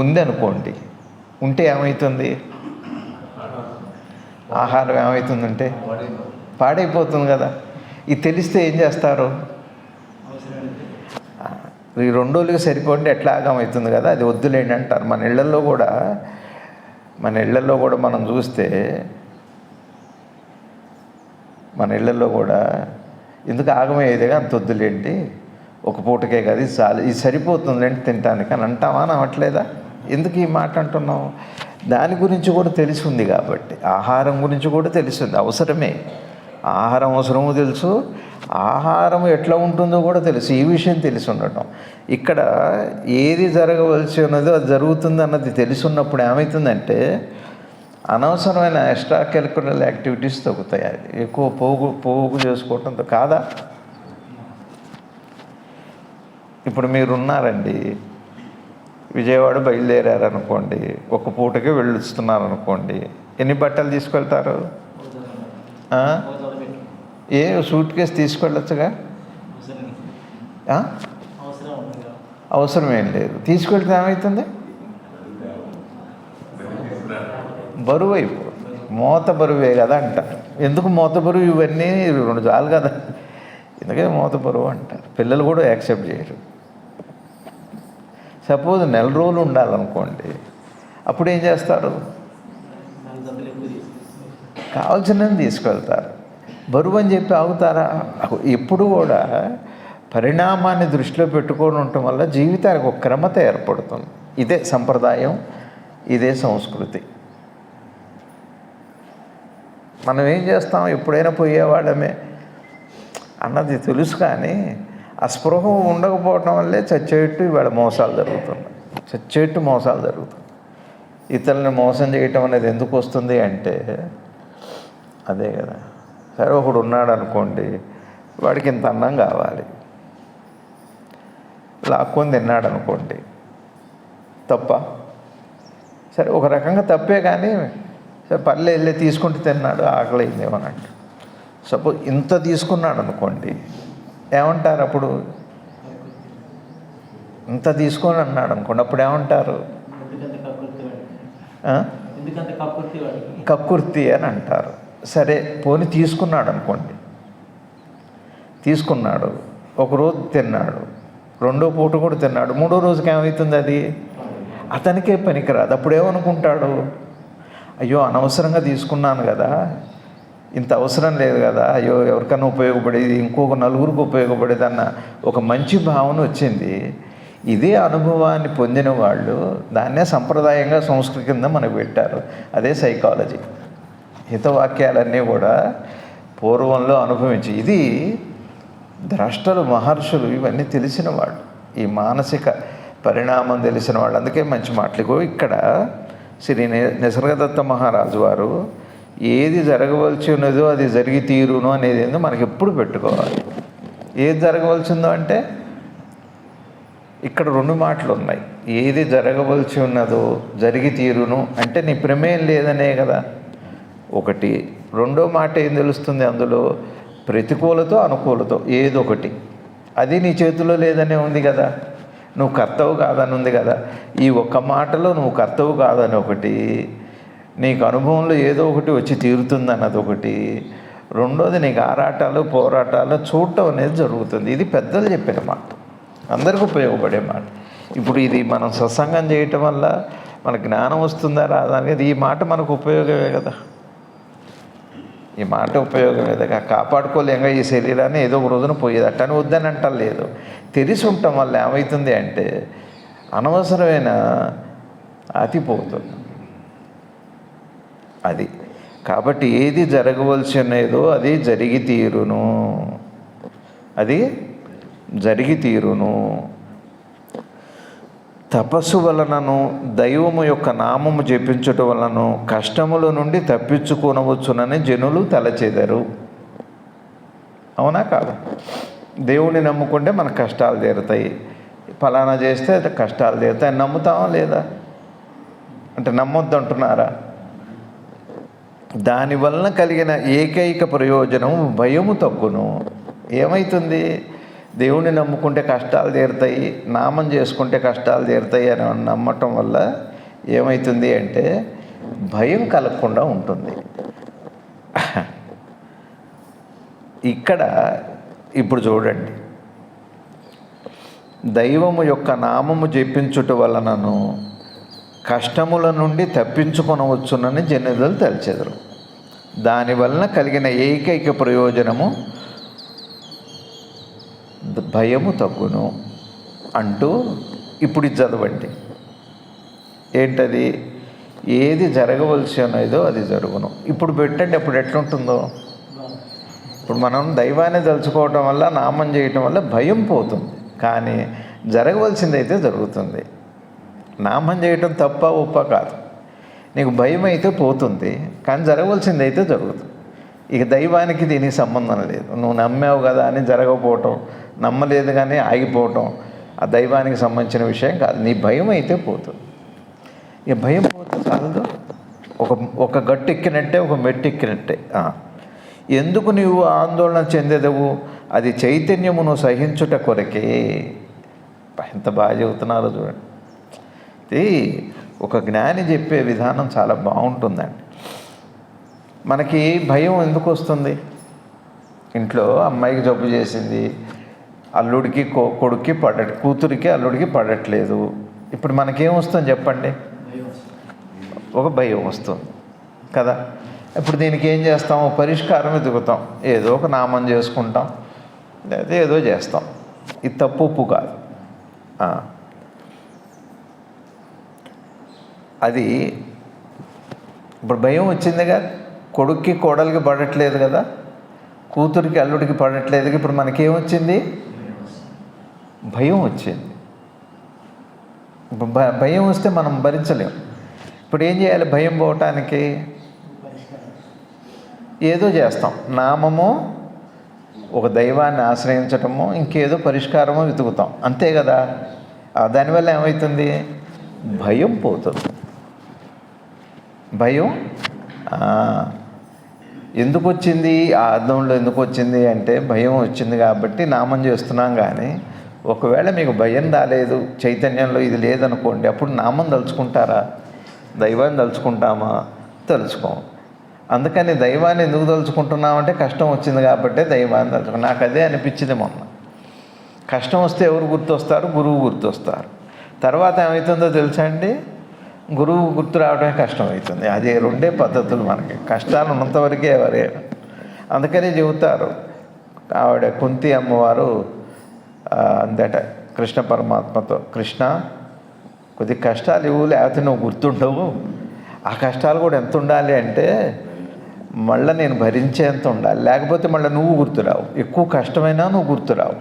ఉంది అనుకోండి, ఉంటే ఏమవుతుంది? ఆహారం ఏమవుతుందంటే పాడైపోతుంది కదా. ఇది తెలిస్తే ఏం చేస్తారు? ఈ 2 రోజులకి సరిపోండి ఎట్లా ఆగమవుతుంది కదా, అది వద్దులేండి అంటారు. మన ఇళ్లలో కూడా మనం చూస్తే, మన ఇళ్లలో కూడా ఎందుకు ఆగమయ్యేదిగా అంత వద్దులేండి, ఒక పూటకే కదా, ఇది చాలు, ఇది సరిపోతుందండి తినటానికి అని అంటామా? అనట్లేదా? ఎందుకు ఈ మాట అంటున్నాం? దాని గురించి కూడా తెలిసి ఉంది కాబట్టి, ఆహారం గురించి కూడా తెలిసింది, అవసరమే. ఆహారం అవసరమో తెలుసు, ఆహారం ఎట్లా ఉంటుందో కూడా తెలుసు. ఈ విషయం తెలిసి ఉండటం, ఇక్కడ ఏది జరగవలసి ఉన్నదో అది జరుగుతుంది అన్నది తెలిసి ఉన్నప్పుడు ఏమవుతుందంటే, అనవసరమైన ఎక్స్ట్రా కరిక్యులర్ యాక్టివిటీస్ తగ్గుతాయి. అది ఎక్కువ పోగు చేసుకోవటంతో కాదా? ఇప్పుడు మీరున్నారండి, విజయవాడ బయలుదేరారనుకోండి, ఒక పూటకి వెళ్ళొస్తున్నారనుకోండి, ఎన్ని బట్టలు తీసుకెళ్తారు? సూట్ కేసు తీసుకెళ్ళొచ్చుగా, అవసరం ఏం లేదు. తీసుకెళ్తే ఏమవుతుంది? బరువు అయిపోతుంది. మోత బరువే కదా అంటారు. ఎందుకు మోత బరువు? ఇవన్నీ 2 చాలు కదా, ఎందుకంటే మోత బరువు అంటారు. పిల్లలు కూడా యాక్సెప్ట్ చేయరు. సపోజ్ 4 రోజులు ఉండాలనుకోండి, అప్పుడు ఏం చేస్తారు? కావాల్సినవి తీసుకెళ్తారు. బరువు అని చెప్పి ఆగుతారా? ఎప్పుడు కూడా పరిణామాన్ని దృష్టిలో పెట్టుకొని ఉండటం వల్ల జీవితానికి ఒక క్రమత ఏర్పడుతుంది. ఇదే సంప్రదాయం, ఇదే సంస్కృతి. మనం ఏం చేస్తాం? ఎప్పుడైనా పోయేవాళ్ళమే అన్నది తెలుసు, కానీ ఆ స్పృహ ఉండకపోవటం వల్లే చచ్చేట్టు ఇవాళ మోసాలు జరుగుతున్నాయి. ఇతరులని మోసం చేయటం అనేది ఎందుకు వస్తుంది అంటే అదే కదా. సరే, ఒకడు ఉన్నాడు అనుకోండి, వాడికి ఇంత అన్నం కావాలి, లాక్కొని తిన్నాడు అనుకోండి, తప్ప? సరే, ఒక రకంగా తప్పే, కానీ సరే పల్లె వెళ్ళి తీసుకుంటూ తిన్నాడు, ఆకలి అయిందేమోనంట. సపోజ్ ఇంత తీసుకున్నాడు అనుకోండి, ఏమంటారు అప్పుడు? ఇంత తీసుకొని అన్నాడు అనుకోండి, అప్పుడు ఏమంటారు? కక్కుర్తి అని అంటారు. సరే, పోనీ తీసుకున్నాడు అనుకోండి, తీసుకున్నాడు, ఒకరోజు తిన్నాడు, రెండో పూట కూడా తిన్నాడు, మూడో రోజుకి ఏమవుతుంది? అది అతనికే పనికిరాదు. అప్పుడు ఏమనుకుంటాడు? అయ్యో, అనవసరంగా తీసుకున్నాను కదా, ఇంత అవసరం లేదు కదా, అయ్యో ఎవరికైనా ఉపయోగపడేది, ఇంకొక నలుగురికి ఉపయోగపడేది అన్న ఒక మంచి భావన వచ్చింది. ఇదే అనుభవాన్ని పొందిన వాళ్ళు దాన్నే సంప్రదాయంగా సంస్కృతి కింద మనకు పెట్టారు. అదే సైకాలజీ. హితవాక్యాలన్నీ కూడా పూర్వంలో అనుభవించి, ఇది ద్రష్టలు, మహర్షులు, ఇవన్నీ తెలిసిన వాళ్ళు, ఈ మానసిక పరిణామం తెలిసిన వాళ్ళు. అందుకే మంచి మాటలు. ఇక్కడ శ్రీ నిసర్గదత్త మహారాజు వారు ఏది జరగవలసి ఉన్నదో అది జరిగి తీరును అనేది ఏందో మనకి ఎప్పుడు పెట్టుకోవాలి. ఏది జరగవలసిందో అంటే ఇక్కడ రెండు మాటలు ఉన్నాయి. ఏది జరగవలసి ఉన్నదో జరిగి తీరును అంటే నీ ప్రమేయం లేదనే కదా ఒకటి. రెండో మాట ఏం తెలుస్తుంది అందులో? ప్రతికూలతో అనుకూలతో ఏదో ఒకటి, అది నీ చేతిలో లేదనే ఉంది కదా, నువ్వు కర్తవు కాదని ఉంది కదా. ఈ ఒక్క మాటలో నువ్వు కర్తవు కాదని ఒకటి, నీకు అనుభవంలో ఏదో ఒకటి వచ్చి తీరుతుందన్నది ఒకటి, రెండోది నీకు ఆరాటాలు పోరాటాలు చూడటం అనేది జరుగుతుంది. ఇది పెద్దలు చెప్పిన మాట, అందరికీ ఉపయోగపడే మాట. ఇప్పుడు ఇది మనం సత్సంగం చేయటం వల్ల మన జ్ఞానం వస్తుందా రాదా అనేది ఈ మాట మనకు ఉపయోగమే కదా. ఈ మాట ఉపయోగమే కదా. కాపాడుకోలేంగా ఈ శరీరాన్ని, ఏదో ఒక రోజున పోయేది. అట్టని వద్దని అంటలేదు. తెలిసి ఉండటం వల్ల ఏమవుతుంది అంటే అనవసరమైన అతి పోతుంది. అది కాబట్టి ఏది జరగవలసి ఉన్నదో అది జరిగి తీరును, అది జరిగి తీరును. తపస్సు వలనను దైవము యొక్క నామము జపించుట వలన కష్టముల నుండి తప్పించుకొనవచ్చునని జనులు తలచెదరు. అవునా కాదు? దేవుణ్ణి నమ్ముకుంటే మన కష్టాలు తీరుతాయి, ఫలానా చేస్తే కష్టాలు తీరుతాయి నమ్ముతామా లేదా? అంటే నమ్మొద్దు అంటున్నారా? దానివలన కలిగిన ఏకైక ప్రయోజనం భయము తగ్గును. ఏమవుతుంది? దేవుణ్ణి నమ్ముకుంటే కష్టాలు తీరుతాయి, నామం చేసుకుంటే కష్టాలు తీరుతాయి అని నమ్మటం వల్ల ఏమవుతుంది అంటే భయం కలగకుండా ఉంటుంది. ఇక్కడ ఇప్పుడు చూడండి, దైవము యొక్క నామము జపించుట వలనను కష్టముల నుండి తప్పించుకొనవచ్చునని జనులు తలచెదరు. దానివలన కలిగిన ఏకైక ప్రయోజనము భయము తగ్గును అంటూ ఇప్పుడు ఇది చదవండి. ఏంటది? ఏది జరగవలసి ఉన్నదో అది జరుగును. ఇప్పుడు పెట్టండి, అప్పుడు ఎట్లుంటుందో. ఇప్పుడు మనం దైవాన్ని తలుచుకోవటం వల్ల, నామం చేయటం వల్ల భయం పోతుంది, కానీ జరగవలసిందైతే జరుగుతుంది. నామం చేయటం తప్ప ఉప్ప కాదు. నీకు భయం అయితే పోతుంది, కానీ జరగవలసింది అయితే జరుగుతుంది. ఇక దైవానికి దీనికి సంబంధం లేదు. నువ్వు నమ్మావు కదా అని జరగకపోవటం, నమ్మలేదు కానీ ఆగిపోవటం ఆ దైవానికి సంబంధించిన విషయం కాదు. నీ భయం అయితే పోతుంది. ఇక భయం పోతే చాలదు. ఒక గట్టు ఎక్కినట్టే, ఒక మెట్టు ఎక్కినట్టే. ఎందుకు నీవు ఆందోళన చెందేదవు? అది చైతన్యమును సహించుట కొరకే. ఎంత బాగా చెబుతున్నారో చూడండి. ఇది ఒక జ్ఞాని చెప్పే విధానం చాలా బాగుంటుందండి. మనకి భయం ఎందుకు వస్తుంది? ఇంట్లో అమ్మాయికి జబ్బు చేసింది, అల్లుడికి కొడుక్కి కూతురికి అల్లుడికి పడట్లేదు. ఇప్పుడు మనకేం వస్తుంది చెప్పండి? ఒక భయం వస్తుంది కదా. ఇప్పుడు దీనికి ఏం చేస్తాం? పరిష్కారం వెతుకుతాం. ఏదో ఒక నామం చేసుకుంటాం, లేదా ఏదో చేస్తాం. ఇది తప్పు ఉప్పు కాదు. అది ఇప్పుడు భయం వచ్చిందిగా. కొడుక్కి కోడలికి పడట్లేదు కదా, కూతురికి అల్లుడికి పడట్లేదు. ఇప్పుడు మనకేమొచ్చింది? భయం వచ్చింది. భయం వస్తే మనం భరించలేం. ఇప్పుడు ఏం చేయాలి? భయం పోవటానికి ఏదో చేస్తాం. నామము ఒక దైవాన్ని ఆశ్రయించటమో ఇంకేదో పరిష్కారమో వెతుకుతాం, అంతే కదా. దానివల్ల ఏమవుతుంది? భయం పోతుంది. భయం ఎందుకు వచ్చింది? ఆ అర్థంలో ఎందుకు వచ్చింది అంటే భయం వచ్చింది కాబట్టి నామం చేస్తున్నాం. కానీ ఒకవేళ మీకు భయం రాలేదు, చైతన్యంలో ఇది లేదనుకోండి, అప్పుడు నామం తలుచుకుంటారా? దైవాన్ని తలుచుకుంటామా? తలుచుకోం. అందుకని దైవాన్ని ఎందుకు తలుచుకుంటున్నామంటే కష్టం వచ్చింది కాబట్టి దైవాన్ని తలుచుకున్నాం. నాకు అదే అనిపించింది మొన్న. కష్టం వస్తే ఎవరు గుర్తొస్తారు? గురువు గుర్తొస్తారు. తర్వాత ఏమవుతుందో తెలుసా అండి? గురువు గుర్తు రావడమే కష్టమవుతుంది. అదే రెండే పద్ధతులు మనకి. కష్టాలు ఉన్నంతవరకే ఎవరైనా. అందుకని చెబుతారు, ఆవిడ కుంతి అమ్మవారు అందట కృష్ణ పరమాత్మతో, కృష్ణ కొద్ది కష్టాలు ఇవ్వు, లేకపోతే నువ్వు గుర్తుండవు. ఆ కష్టాలు కూడా ఎంత ఉండాలి అంటే మళ్ళీ నేను భరించేంత ఉండాలి, లేకపోతే మళ్ళీ నువ్వు గుర్తురావు. ఎక్కువ కష్టమైనా నువ్వు గుర్తురావు,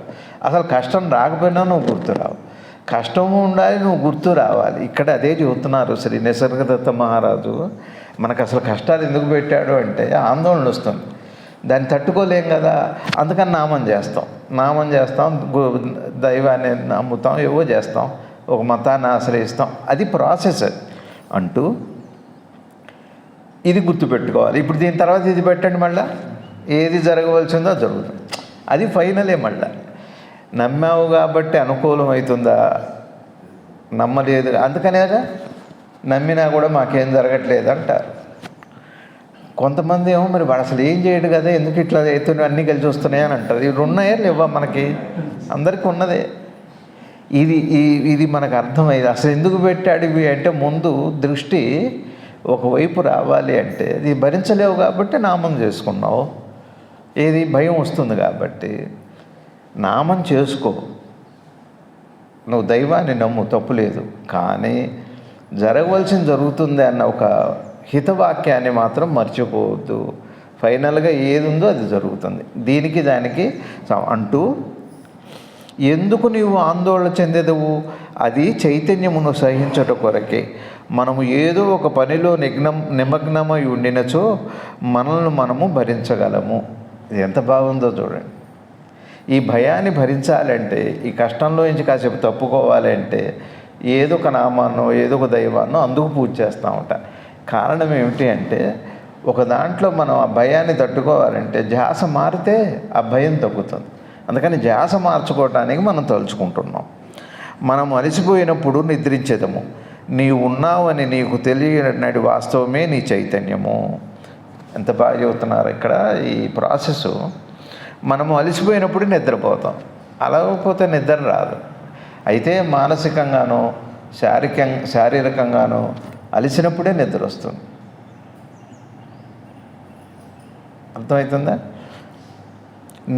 అసలు కష్టం రాకపోయినా నువ్వు గుర్తురావు. కష్టము ఉండాలి, నువ్వు గుర్తు రావాలి. ఇక్కడ అదే చెబుతున్నారు శ్రీ నిసర్గదత్త మహారాజు. మనకు అసలు కష్టాలు ఎందుకు పెట్టాడు అంటే ఆందోళన వస్తుంది, దాన్ని తట్టుకోలేం కదా. అందుకని నామం చేస్తాం, దైవాన్ని నమ్ముతాం, ఏవో చేస్తాం, ఒక మతాన్ని ఆశ్రయిస్తాం. అది ప్రాసెస్ అంటూ ఇది గుర్తుపెట్టుకోవాలి. ఇప్పుడు దీని తర్వాత ఇది పెట్టండి, మళ్ళీ ఏది జరగవలసిందో జరుగుతుంది. అది ఫైనలే. మళ్ళీ నమ్మావు కాబట్టి అనుకూలం అవుతుందా? నమ్మలేదు, అందుకనేగా నమ్మినా కూడా మాకేం జరగట్లేదు అంటారు. కొంతమంది ఏమో మరి వాడు అసలు ఏం చేయడు కదా, ఎందుకు ఇట్లా అవుతున్నాయి, అన్నీ కలిసి వస్తున్నాయి అని అంటారు. ఇవి ఉన్నాయా లేవా? మనకి అందరికీ ఉన్నదే. ఇది మనకు అర్థమైంది. అసలు ఎందుకు పెట్టాడు ఇవి అంటే ముందు దృష్టి ఒకవైపు రావాలి అంటే ఇది భరించలేవు కాబట్టి నామం చేసుకున్నావు. ఏది భయం వస్తుంది కాబట్టి నామం చేసుకో, నువ్వు దైవాన్ని నమ్ము, తప్పులేదు. కానీ జరగవలసింది జరుగుతుంది అన్న ఒక హితవాక్యాన్ని మాత్రం మర్చిపోవద్దు. ఫైనల్గా ఏది ఉందో అది జరుగుతుంది. దీనికి దానికి అంటూ ఎందుకు నీవు ఆందోళన చెందేదవు? అది చైతన్యమును సహించట కొరకే. మనము ఏదో ఒక పనిలో నిమగ్నమై ఉండినచో మనల్ని మనము భరించగలము. ఇది ఎంత బాగుందో చూడండి. ఈ భయాన్ని భరించాలంటే, ఈ కష్టంలో నుంచి కాసేపు తప్పుకోవాలంటే ఏదో ఒక నామాన్నో ఏదో ఒక దైవాన్నో అందుకు పూజ చేస్తూ ఉంటాం. కారణం ఏమిటి అంటే ఒక దాంట్లో మనం ఆ భయాన్ని తట్టుకోవాలంటే ధ్యాస మారితే ఆ భయం తగ్గుతుంది. అందుకని ధ్యాస మార్చుకోవటానికి మనం తలుచుకుంటున్నాం. మనం అలసిపోయినప్పుడు నిద్రించేదము. నీవు ఉన్నావని నీకు తెలియనటి వాస్తవమే నీ చైతన్యము. ఎంత బాగా చెబుతున్నారు ఇక్కడ ఈ ప్రాసెస్. మనము అలసిపోయినప్పుడు నిద్రపోతాం, అలవకపోతే నిద్ర రాదు. అయితే మానసికంగానో శారీరకంగానో అలసినప్పుడే నిద్ర వస్తుంది. అర్థమవుతుందా?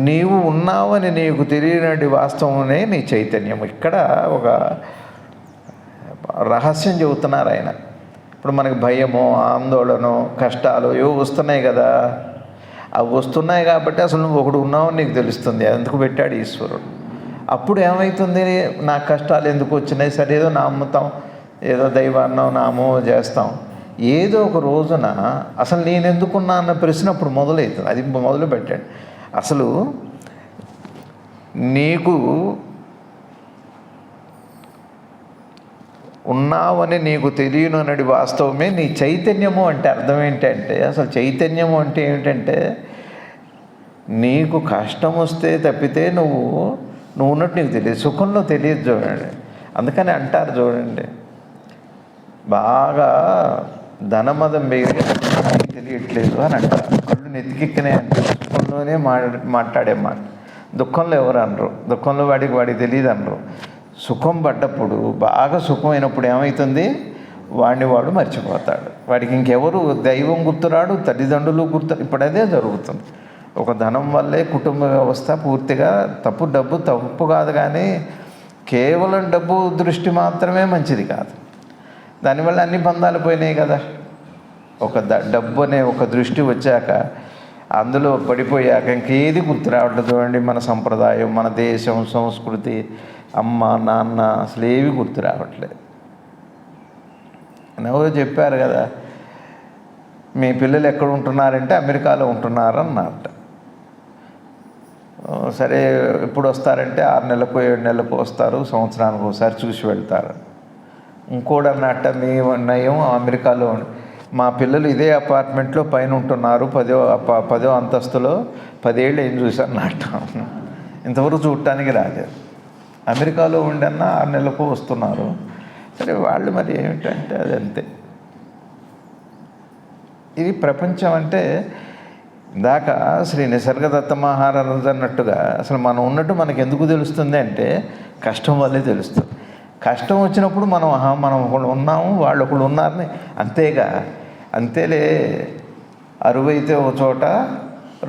నీవు ఉన్నావని నీకు తెలియనటి వాస్తవమే నీ చైతన్యం. ఇక్కడ ఒక రహస్యం చెబుతున్నారు ఆయన. ఇప్పుడు మనకి భయమో ఆందోళనో కష్టాలు ఏవో వస్తున్నాయి కదా, అవి వస్తున్నాయి కాబట్టి అసలు నువ్వు ఒకడు ఉన్నావని నీకు తెలుస్తుంది. ఎందుకు పెట్టాడు ఈశ్వరుడు. అప్పుడు ఏమవుతుంది? నాకు కష్టాలు ఎందుకు వచ్చినాయి, సరే ఏదో నమ్ముతాం, ఏదో దైవాన్నో నామో చేస్తాం. ఏదో ఒక రోజున అసలు నేను ఎందుకున్నా అన్న ప్రశ్న అప్పుడు మొదలవుతుంది. అది మొదలు పెట్టాడు. అసలు నీకు ఉన్నావని నీకు తెలియనది వాస్తవమే నీ చైతన్యము అంటే అర్థం ఏంటంటే, అసలు చైతన్యము అంటే ఏమిటంటే నీకు కష్టం వస్తే తప్పితే నువ్వు ఉన్నట్టు నీకు తెలియదు, సుఖంలో తెలియదు. చూడండి, అందుకని అంటారు చూడండి, బాగా ధనమదం వేగి తెలియట్లేదు అని అంటారు. కళ్ళు నెత్తికెక్కనే అంటే సుఖంలోనే మాట్లాడే మాట. దుఃఖంలో ఎవరు అనరు, దుఃఖంలో వాడికి తెలియదు అనరు. సుఖం పడ్డప్పుడు బాగా సుఖమైనప్పుడు ఏమవుతుంది? వాడు మర్చిపోతాడు. వాడికి ఇంకెవరు దైవం గుర్తురాడు, తల్లిదండ్రులు ఇప్పుడు అదే జరుగుతుంది. ఒక ధనం వల్లే కుటుంబ వ్యవస్థ పూర్తిగా డబ్బు తప్పు కాదు, కానీ కేవలం డబ్బు దృష్టి మాత్రమే మంచిది కాదు. దానివల్ల అన్ని బంధాలు పోయినాయి కదా. ఒక డబ్బు అనే ఒక దృష్టి వచ్చాక అందులో పడిపోయాక ఇంకేది గుర్తు రావట్లేదు. చూడండి, మన సంప్రదాయం, మన దేశం, సంస్కృతి, అమ్మ నాన్న అసలు ఏవి గుర్తు రావట్లేదు. ఎవరో చెప్పారు కదా, మీ పిల్లలు ఎక్కడ ఉంటున్నారంటే అమెరికాలో ఉంటున్నారు అన్నమాట. సరే ఎప్పుడు వస్తారంటే 6 నెలలకు 7 నెలలకు వస్తారు, సంవత్సరానికి ఒకసారి చూసి వెళ్తారు. ఇంకోటి అన్నట్ట మీ నయం అమెరికాలో మా పిల్లలు ఇదే అపార్ట్మెంట్లో పైన ఉంటున్నారు, 10వ అంతస్తులో 10 ఏళ్ళు ఏం చూశాను అన్నట్ట. ఇంతవరకు చూడటానికి రాలేదు. అమెరికాలో ఉండన్నా 6 నెలలకు వస్తున్నారు. సరే వాళ్ళు మరి ఏమిటంటే అది అంతే. ఇది ప్రపంచం అంటే ఇందాక శ్రీ నిసర్గదత్త మహారాజు అన్నట్టుగా అసలు మనం ఉన్నట్టు మనకు ఎందుకు తెలుస్తుంది అంటే కష్టం వల్లే తెలుస్తుంది. కష్టం వచ్చినప్పుడు మనం ఒకళ్ళు ఉన్నాము, వాళ్ళు ఒకళ్ళు ఉన్నారని అంతేలే. అరువైతే ఒక చోట,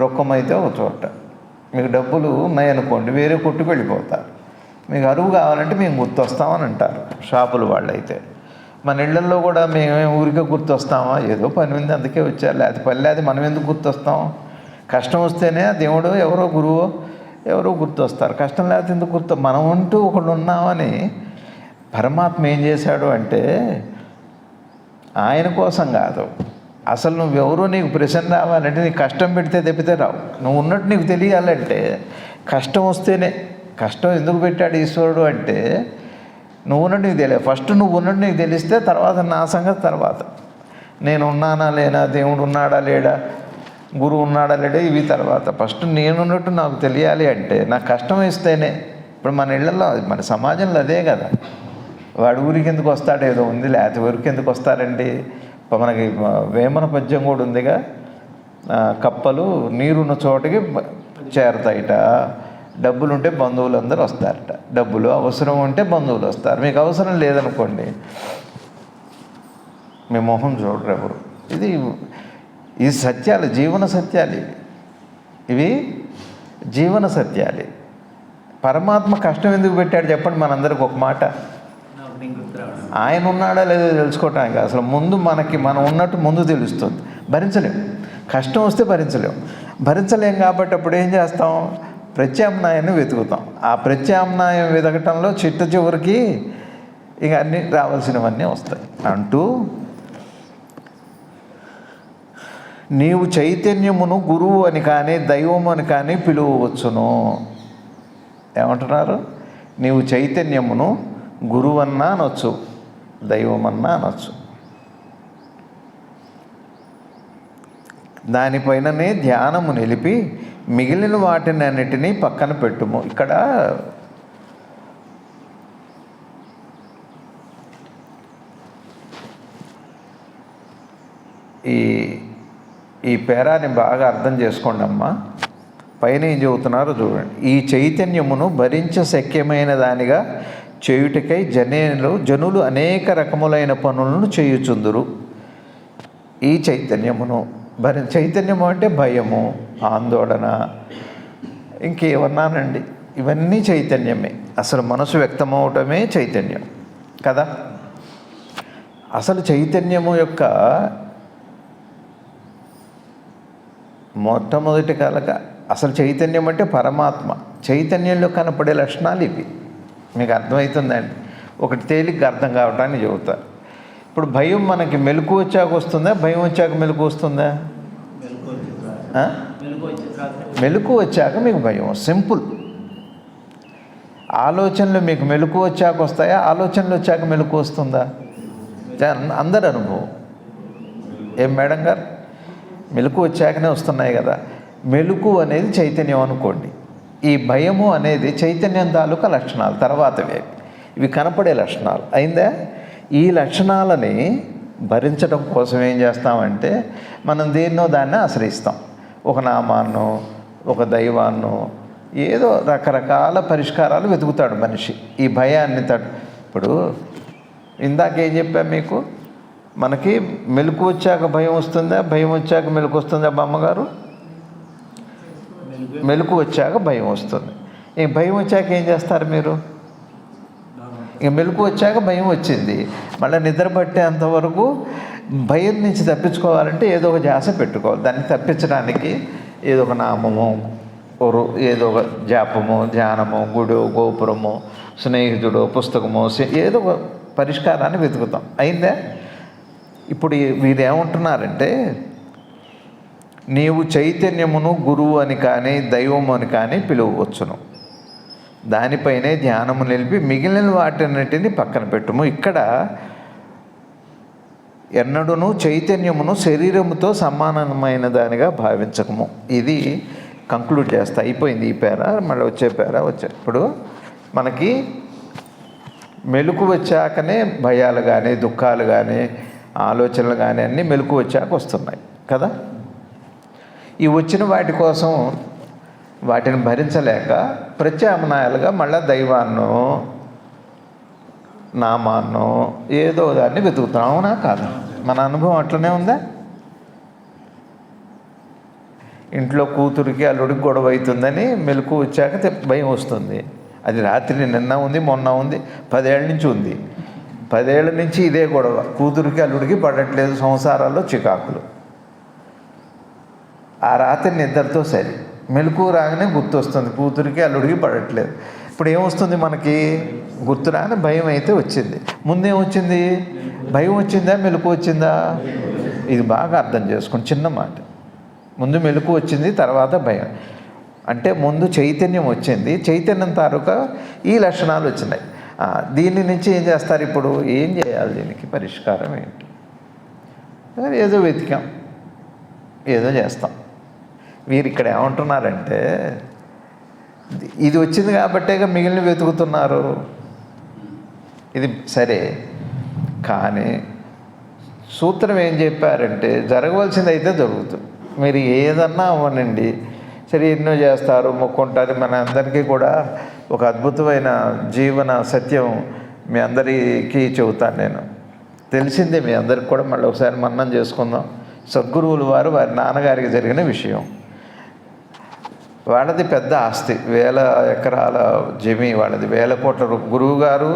రొక్కమైతే ఒక చోట. మీకు డబ్బులు ఉన్నాయనుకోండి, వేరే కొట్టుకు వెళ్ళిపోతారు. మీకు అరువు కావాలంటే మేము గుర్తొస్తామని అంటారు షాపులు వాళ్ళైతే. మన ఇళ్లలో కూడా మేమేం ఊరికే గుర్తొస్తామా? ఏదో పని ఉంది అందుకే వచ్చారు, లేకపోతే పని లేదు మనం ఎందుకు గుర్తొస్తాం? కష్టం వస్తేనే దేవుడు ఎవరో గురువు ఎవరో గుర్తొస్తారు. కష్టం లేకపోతే ఎందుకు మనం ఉంటూ ఒకళ్ళు ఉన్నామని. పరమాత్మ ఏం చేశాడు అంటే ఆయన కోసం కాదు, అసలు నువ్వెవరో నీకు ప్రశ్న రావాలంటే నీకు కష్టం పెడితే తెప్పితే రావు. నువ్వు ఉన్నట్టు నీకు తెలియాలంటే కష్టం వస్తేనే. కష్టం ఎందుకు పెట్టాడు ఈశ్వరుడు అంటే నువ్వు ఉన్నట్టు నీకు తెలియదు. ఫస్ట్ నువ్వు ఉన్నట్టు నీకు తెలిస్తే తర్వాత నా సంగతి తర్వాత. నేను ఉన్నానా లేనా, దేవుడు ఉన్నాడా లేడా, గురువు ఉన్నాడా లేడా, ఇవి తర్వాత. ఫస్ట్ నేనున్నట్టు నాకు తెలియాలి అంటే నాకు కష్టం ఇస్తేనే. ఇప్పుడు మన ఇళ్లలో మన సమాజంలో అదే కదా. వాడు ఊరికి ఎందుకు వస్తాడు, ఏదో ఉంది, లేకపోతే ఊరికి ఎందుకు వస్తారండి. మనకి వేమన పద్యం కూడా ఉందిగా, కప్పలు నీరున్న చోటకి చేరతాయిట, డబ్బులుంటే బంధువులు అందరూ వస్తారట. డబ్బులు అవసరం ఉంటే బంధువులు వస్తారు. మీకు అవసరం లేదనుకోండి మీ మొహం చూడరు ఎవరు. ఇది సత్యాలు, జీవన సత్యాలు ఇవి జీవన సత్యాలు. పరమాత్మ కష్టం ఎందుకు పెట్టాడు చెప్పండి మనందరికి ఒక మాట. ఆయన ఉన్నాడా లేదో తెలుసుకోవటానికి. అసలు ముందు మనం ఉన్నట్టు ముందు తెలుస్తుంది. భరించలేం, కష్టం వస్తే భరించలేం కాబట్టి అప్పుడు ఏం చేస్తాం, ప్రత్యామ్నాయాన్ని వెతుకుతాం. ఆ ప్రత్యామ్నాయం వెతకటంలో చివరికి ఇక అన్నీ రావాల్సినవన్నీ వస్తాయి. అంటూ నీవు చైతన్యమును గురువు అని కానీ దైవం అని కానీ పిలువవచ్చును. ఏమంటున్నారు? నీవు చైతన్యమును గురువన్నా అనొచ్చు, దైవమన్నా అనొచ్చు. దానిపైననే ధ్యానము నిలిపి మిగిలిన వాటిని అన్నిటినీ పక్కన పెట్టుము. ఇక్కడ ఈ పేరాని బాగా అర్థం చేసుకోండి అమ్మా. పైన ఏం చెబుతున్నారో చూడండి. ఈ చైతన్యమును భరించ శక్యమైన దానిగా చేయుటకై జనులు అనేక రకములైన పనులను చేయుచుందురు. ఈ చైతన్యమును చైతన్యము అంటే భయము, ఆందోళన, ఇంకేమన్నానండి, ఇవన్నీ చైతన్యమే. అసలు మనసు వ్యక్తమవటమే చైతన్యం కదా. అసలు చైతన్యము యొక్క మొట్టమొదటి అసలు చైతన్యం అంటే పరమాత్మ. చైతన్యంలో కనపడే లక్షణాలు ఇవి. మీకు అర్థమవుతుందండి? ఒకటి తేలిగ్గా అర్థం కావటాన్ని చెబుతా. ఇప్పుడు భయం మనకి మెలకు వచ్చాక వస్తుందా, భయం వచ్చాక మెలకు వస్తుందా? మెలకు వచ్చాక మీకు భయం. సింపుల్. ఆలోచనలు మీకు మెలకు వచ్చాక వస్తాయా, ఆలోచనలు వచ్చాక మెలకు వస్తుందా? అందరి అనుభవం. ఏం మేడం గారు, మెలకు వచ్చాకనే వస్తున్నాయి కదా. మెలకు అనేది చైతన్యం అనుకోండి. ఈ భయము అనేది చైతన్యం తాలూకా లక్షణాలు, తర్వాతవే ఇవి కనపడే లక్షణాలు. అయిందా? ఈ లక్షణాలని భరించడం కోసం ఏం చేస్తామంటే మనం దేన్నో దాన్ని ఆశ్రయిస్తాం. ఒక నామాన్నో ఒక దైవాన్నో ఏదో రకరకాల పరిష్కారాలు వెతుకుతాడు మనిషి ఈ భయాన్ని ఇప్పుడు ఇందాకేం చెప్పాను మీకు, మనకి మెలకు వచ్చాక భయం వస్తుందా, భయం వచ్చాక మెలకు వస్తుందా బామ్మగారు? మెలకు వచ్చాక భయం వస్తుంది. ఈ భయం వచ్చాక ఏం చేస్తారు మీరు? ఇక మెలకు వచ్చాక భయం వచ్చింది, మళ్ళీ నిద్ర పట్టేంతవరకు భయం నుంచి తప్పించుకోవాలంటే ఏదో ఒక ధ్యాస పెట్టుకోవాలి. దాన్ని తప్పించడానికి ఏదో ఒక నామము, ఏదో ఒక జాపము, ధ్యానము, గుడో, గోపురము, స్నేహితుడు, పుస్తకము, ఏదో ఒక పరిష్కారాన్ని వెతుకుతాం. అయిందా? ఇప్పుడు వీరు ఏమంటున్నారంటే నీవు చైతన్యమును గురువు అని కానీ దైవము అని కానీ పిలువవచ్చును. దానిపైనే ధ్యానము నిలిపి మిగిలిన వాటన్నిటిని పక్కన పెట్టుము. ఇక్కడ ఎన్నడూను చైతన్యమును శరీరముతో సమానమైన దానిగా భావించకము. ఇది కంక్లూడ్ చేస్తా. అయిపోయింది ఈ పేర. మళ్ళీ వచ్చే పేర ఇప్పుడు మనకి మెలకు వచ్చాకనే భయాలు కానీ దుఃఖాలు కానీ ఆలోచనలు కానీ అన్నీ మెలకు వచ్చాక వస్తున్నాయి కదా. ఈ వచ్చిన వాటి కోసం వాటిని భరించలేక ప్రత్యామ్నాయాలుగా మళ్ళీ దైవాన్నో నామాన్నో ఏదో దాన్ని వెతుకుతున్నాం. అవునా కాదా? మన అనుభవం అట్లనే ఉందా? ఇంట్లో కూతురికి అల్లుడికి గొడవ అవుతుందని మెలకు వచ్చాక భయం వస్తుంది. అది రాత్రి నిన్న ఉంది, మొన్న ఉంది, 10 ఏళ్ళ నుంచి ఉంది. 10 ఏళ్ళ నుంచి ఇదే గొడవ. కూతురికి అల్లుడికి పడట్లేదు, సంసారాల్లో చికాకులు. ఆ రాత్రి నిద్రతో సరి మెలకు రాగానే గుర్తు వస్తుంది, కూతురికి అల్లుడికి పడట్లేదు. ఇప్పుడు ఏమొస్తుంది మనకి? గుర్తు రాని భయం అయితే వచ్చింది. ముందేమొచ్చింది? భయం వచ్చిందా, మెలకు వచ్చిందా? ఇది బాగా అర్థం చేసుకోండి. చిన్న మాట. ముందు మెలకు వచ్చింది, తర్వాత భయం. అంటే ముందు చైతన్యం వచ్చింది, చైతన్యం తాలూకా ఈ లక్షణాలు వచ్చినాయి. దీని నుంచి ఏం చేస్తారు? ఇప్పుడు ఏం చేయాలి? దీనికి పరిష్కారం ఏంటి? ఏదో వెతికాం, ఏదో చేస్తాం. వీరు ఇక్కడ ఏమంటున్నారంటే ఇది వచ్చింది కాబట్టేగా మిగిలిన వెతుకుతున్నారు. ఇది సరే, కానీ సూత్రం ఏం చెప్పారంటే జరగవలసింది అయితే జరుగుతుంది. మీరు ఏదన్నా అవ్వనండి, సరే ఎన్నో చేస్తారు, మొక్కుంటారు. మన అందరికీ కూడా ఒక అద్భుతమైన జీవన సత్యం మీ అందరికీ చెబుతాను నేను. తెలిసిందే మీ అందరికి కూడా. మళ్ళీ ఒకసారి మన్నం చేసుకుందాం. సద్గురువులు వారు వారి నాన్నగారికి జరిగిన విషయం. వాళ్ళది పెద్ద ఆస్తి, 1000 ఎకరాల జమీ వాళ్ళది, 1000 కోట్ల రూపాయలు. గురువు గారు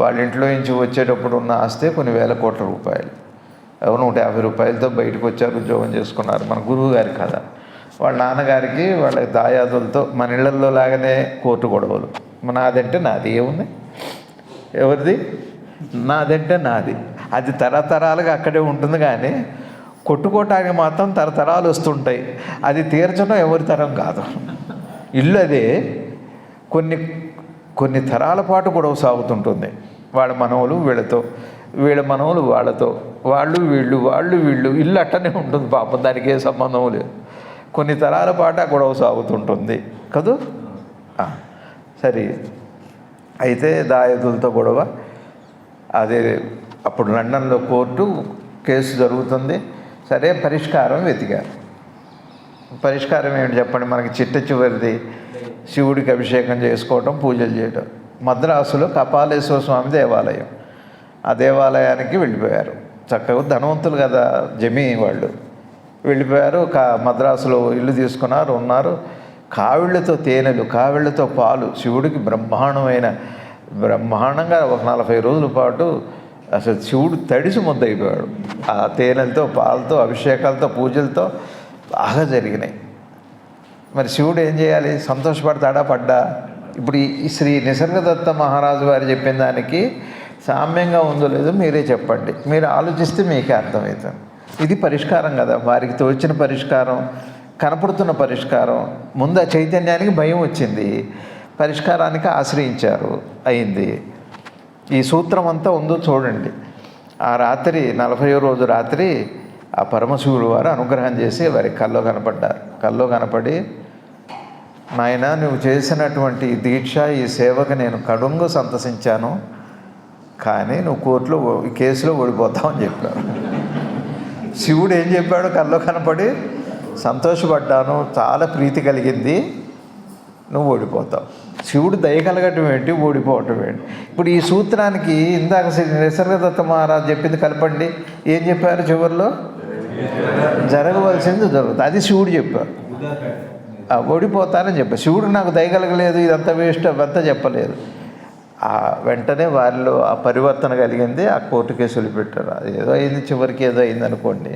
వాళ్ళ ఇంట్లో నుంచి వచ్చేటప్పుడు ఉన్న ఆస్తి కొన్ని 1000 కోట్ల రూపాయలు. 150 రూపాయలతో బయటకు వచ్చారు, ఉద్యోగం చేసుకున్నారు. మన గురువు గారి కథ. వాళ్ళ నాన్నగారికి వాళ్ళ దాయాదులతో మన ఇళ్లలో లాగానే కోర్టు గొడవలు. నాదంటే నాది. ఏముంది? ఎవరిది? నాదంటే నాది. అది తరతరాలుగా అక్కడే ఉంటుంది. కానీ కొట్టుకోవటానికి మాత్రం తరతరాలు వస్తుంటాయి. అది తీర్చడం ఎవరి తరం కాదు. ఇల్లు అదే కొన్ని తరాల పాటు గొడవ సాగుతుంటుంది. వాళ్ళ మనవలు వీళ్ళతో, వీళ్ళ మనవలు వాళ్ళతో, వాళ్ళు వీళ్ళు ఇల్లు అట్టనే ఉంటుంది. పాపం దానికి ఏ సంబంధం లేదు. కొన్ని తరాల పాటు ఆ గొడవ సాగుతుంటుంది కదూ. సరే, అయితే దాయదులతో గొడవ. అదే అప్పుడు లండన్లో కోర్టు కేసు జరుగుతుంది. సరే, పరిష్కారం వెతికారు. పరిష్కారం ఏమిటి చెప్పండి? మనకి చిట్ట చివరిది శివుడికి అభిషేకం చేసుకోవటం, పూజలు చేయటం. మద్రాసులో కపాలేశ్వర స్వామి దేవాలయం. ఆ దేవాలయానికి వెళ్ళిపోయారు. చక్కగా ధనవంతులు కదా జమీ వాళ్ళు. వెళ్ళిపోయారు. మద్రాసులో ఇల్లు తీసుకున్నారు, ఉన్నారు. కావిళ్ళతో తేనెలు, కావిళ్ళతో పాలు. శివుడికి బ్రహ్మాండంగా ఒక 40 రోజుల పాటు అసలు శివుడు తడిసి ముద్దయిపోయాడు. ఆ తేనెలతో, పాలతో, అభిషేకాలతో, పూజలతో బాగా జరిగినాయి. మరి శివుడు ఏం చేయాలి? సంతోషపడతాడా, పడ్డా? ఇప్పుడు ఈ శ్రీ నిసర్గదత్త మహారాజు వారు చెప్పిన దానికి సామ్యంగా ఉందో లేదో మీరే చెప్పండి. మీరు ఆలోచిస్తే మీకే అర్థమవుతుంది. ఇది పరిష్కారం కదా, వారికి తోచిన పరిష్కారం, కనపడుతున్న పరిష్కారం. ముందు ఆ చైతన్యానికి భయం వచ్చింది, పరిష్కారానికి ఆశ్రయించారు, అయింది. ఈ సూత్రం అంతా ఉందో చూడండి. ఆ రాత్రి 40వ రోజు రాత్రి ఆ పరమశివుడు వారు అనుగ్రహం చేసి వారికి కల్లో కనపడ్డారు. కల్లో కనపడి, నాయన నువ్వు చేసినటువంటి ఈ దీక్ష, ఈ సేవకు నేను కడుంగా సంతసించాను, కానీ నువ్వు కోర్టులో ఈ కేసులో ఓడిపోతావని చెప్పారు. శివుడు ఏం చెప్పాడు? కల్లో కనపడి, సంతోషపడ్డాను, చాలా ప్రీతి కలిగింది, నువ్వు ఓడిపోతావు. శివుడు దయ కలగటం ఏంటి, ఓడిపోవటం ఏంటి? ఇప్పుడు ఈ సూత్రానికి ఇందాక నిసర్గదత్త మహారాజు చెప్పింది కలపండి. ఏం చెప్పారు చివరిలో? జరగవలసింది జరుగుతుంది. అది శివుడు చెప్పారు. ఓడిపోతారని చెప్పారు. శివుడు నాకు దయ కలగలేదు, ఇదంతా వేస్ట్, అవంతా చెప్పలేదు. వెంటనే వారిలో ఆ పరివర్తన కలిగింది. ఆ కోర్టు కేసులు పెట్టారు. అది ఏదో అయింది, చివరికి ఏదో అయింది అనుకోండి.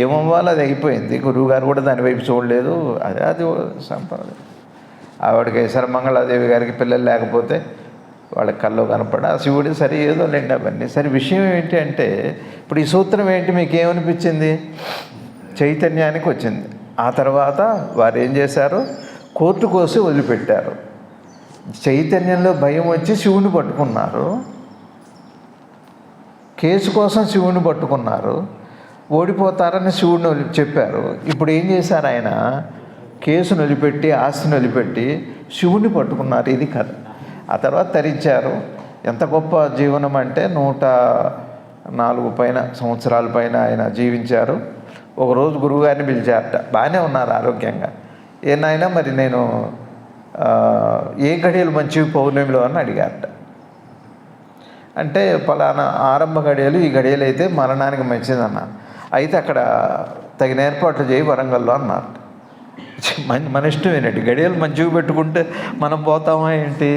ఏమవ్వాలో అది అయిపోయింది. గురువుగారు కూడా దాని వైపు చూడలేదు. అది సంప్రదాయం. ఆవిడకి శరమంగళాదేవి గారికి పిల్లలు లేకపోతే వాళ్ళకి కల్లో కనపడ ఆ శివుడి సరే ఏదో లేండి అవన్నీ. సరే, విషయం ఏంటి అంటే ఇప్పుడు ఈ సూత్రం ఏంటి? మీకు ఏమనిపించింది? చైతన్యానికి వచ్చింది. ఆ తర్వాత వారు ఏం చేశారు, కోర్టు కోసి వదిలిపెట్టారు. చైతన్యంలో భయం వచ్చి శివుని పట్టుకున్నారు, కేసు కోసం శివుని పట్టుకున్నారు, ఓడిపోతారని శివుడిని చెప్పారు. ఇప్పుడు ఏం చేశారు, ఆయన కేసును వదిలిపెట్టి ఆస్తిని వదిలిపెట్టి శివుని పట్టుకున్నారు. ఇది కథ. ఆ తర్వాత తరించారు. ఎంత గొప్ప జీవనం అంటే 104 పైన సంవత్సరాల పైన ఆయన జీవించారు. ఒకరోజు గురువుగారిని పిలిచారట. బాగానే ఉన్నారు ఆరోగ్యంగా. ఏనాయనా మరి నేను ఏ గడియలు మంచివి పౌర్ణమిలో అని అడిగారట. అంటే పలానా ఆరంభ గడియలు ఈ గడియలు అయితే మరణానికి మంచిదన్నారు. అయితే అక్కడ తగిన ఏర్పాట్లు చేయి వరంగల్లో అన్నారు. మన ఇష్టం ఏంటంటే గడియలు మంచిగా పెట్టుకుంటే మనం పోతామా ఏంటి?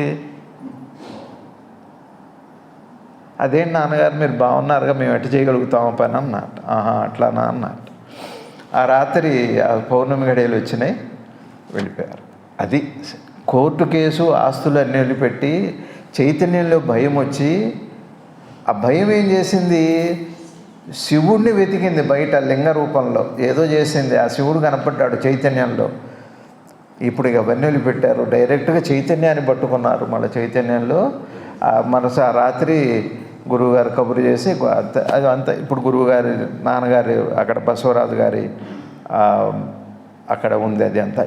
అదేంటి నాన్నగారు మీరు బాగున్నారుగా, మేము ఎట్ట చేయగలుగుతామా పని అన్నట్టు. అట్లానా అన్నట్టు. ఆ రాత్రి ఆ పౌర్ణమి గడియలు వచ్చినాయి, వెళ్ళిపోయారు. అది కోర్టు కేసు ఆస్తులు అన్నీ వదిలిపెట్టి చైతన్యంలో భయం వచ్చి, ఆ భయం ఏం చేసింది, శివుడిని వెతికింది బయట లింగ రూపంలో ఏదో చేసింది. ఆ శివుడు కనపడ్డాడు చైతన్యంలో. ఇప్పుడు ఇక అవన్నీ వదిలిపెట్టారు, డైరెక్ట్గా చైతన్యాన్ని పట్టుకున్నారు. మళ్ళీ చైతన్యంలో మనసు ఆ రాత్రి గురువుగారు కబురు చేసి అది అంత. ఇప్పుడు గురువుగారి నాన్నగారి అక్కడ బసవరాజు గారి అక్కడ ఉంది అది అంతా.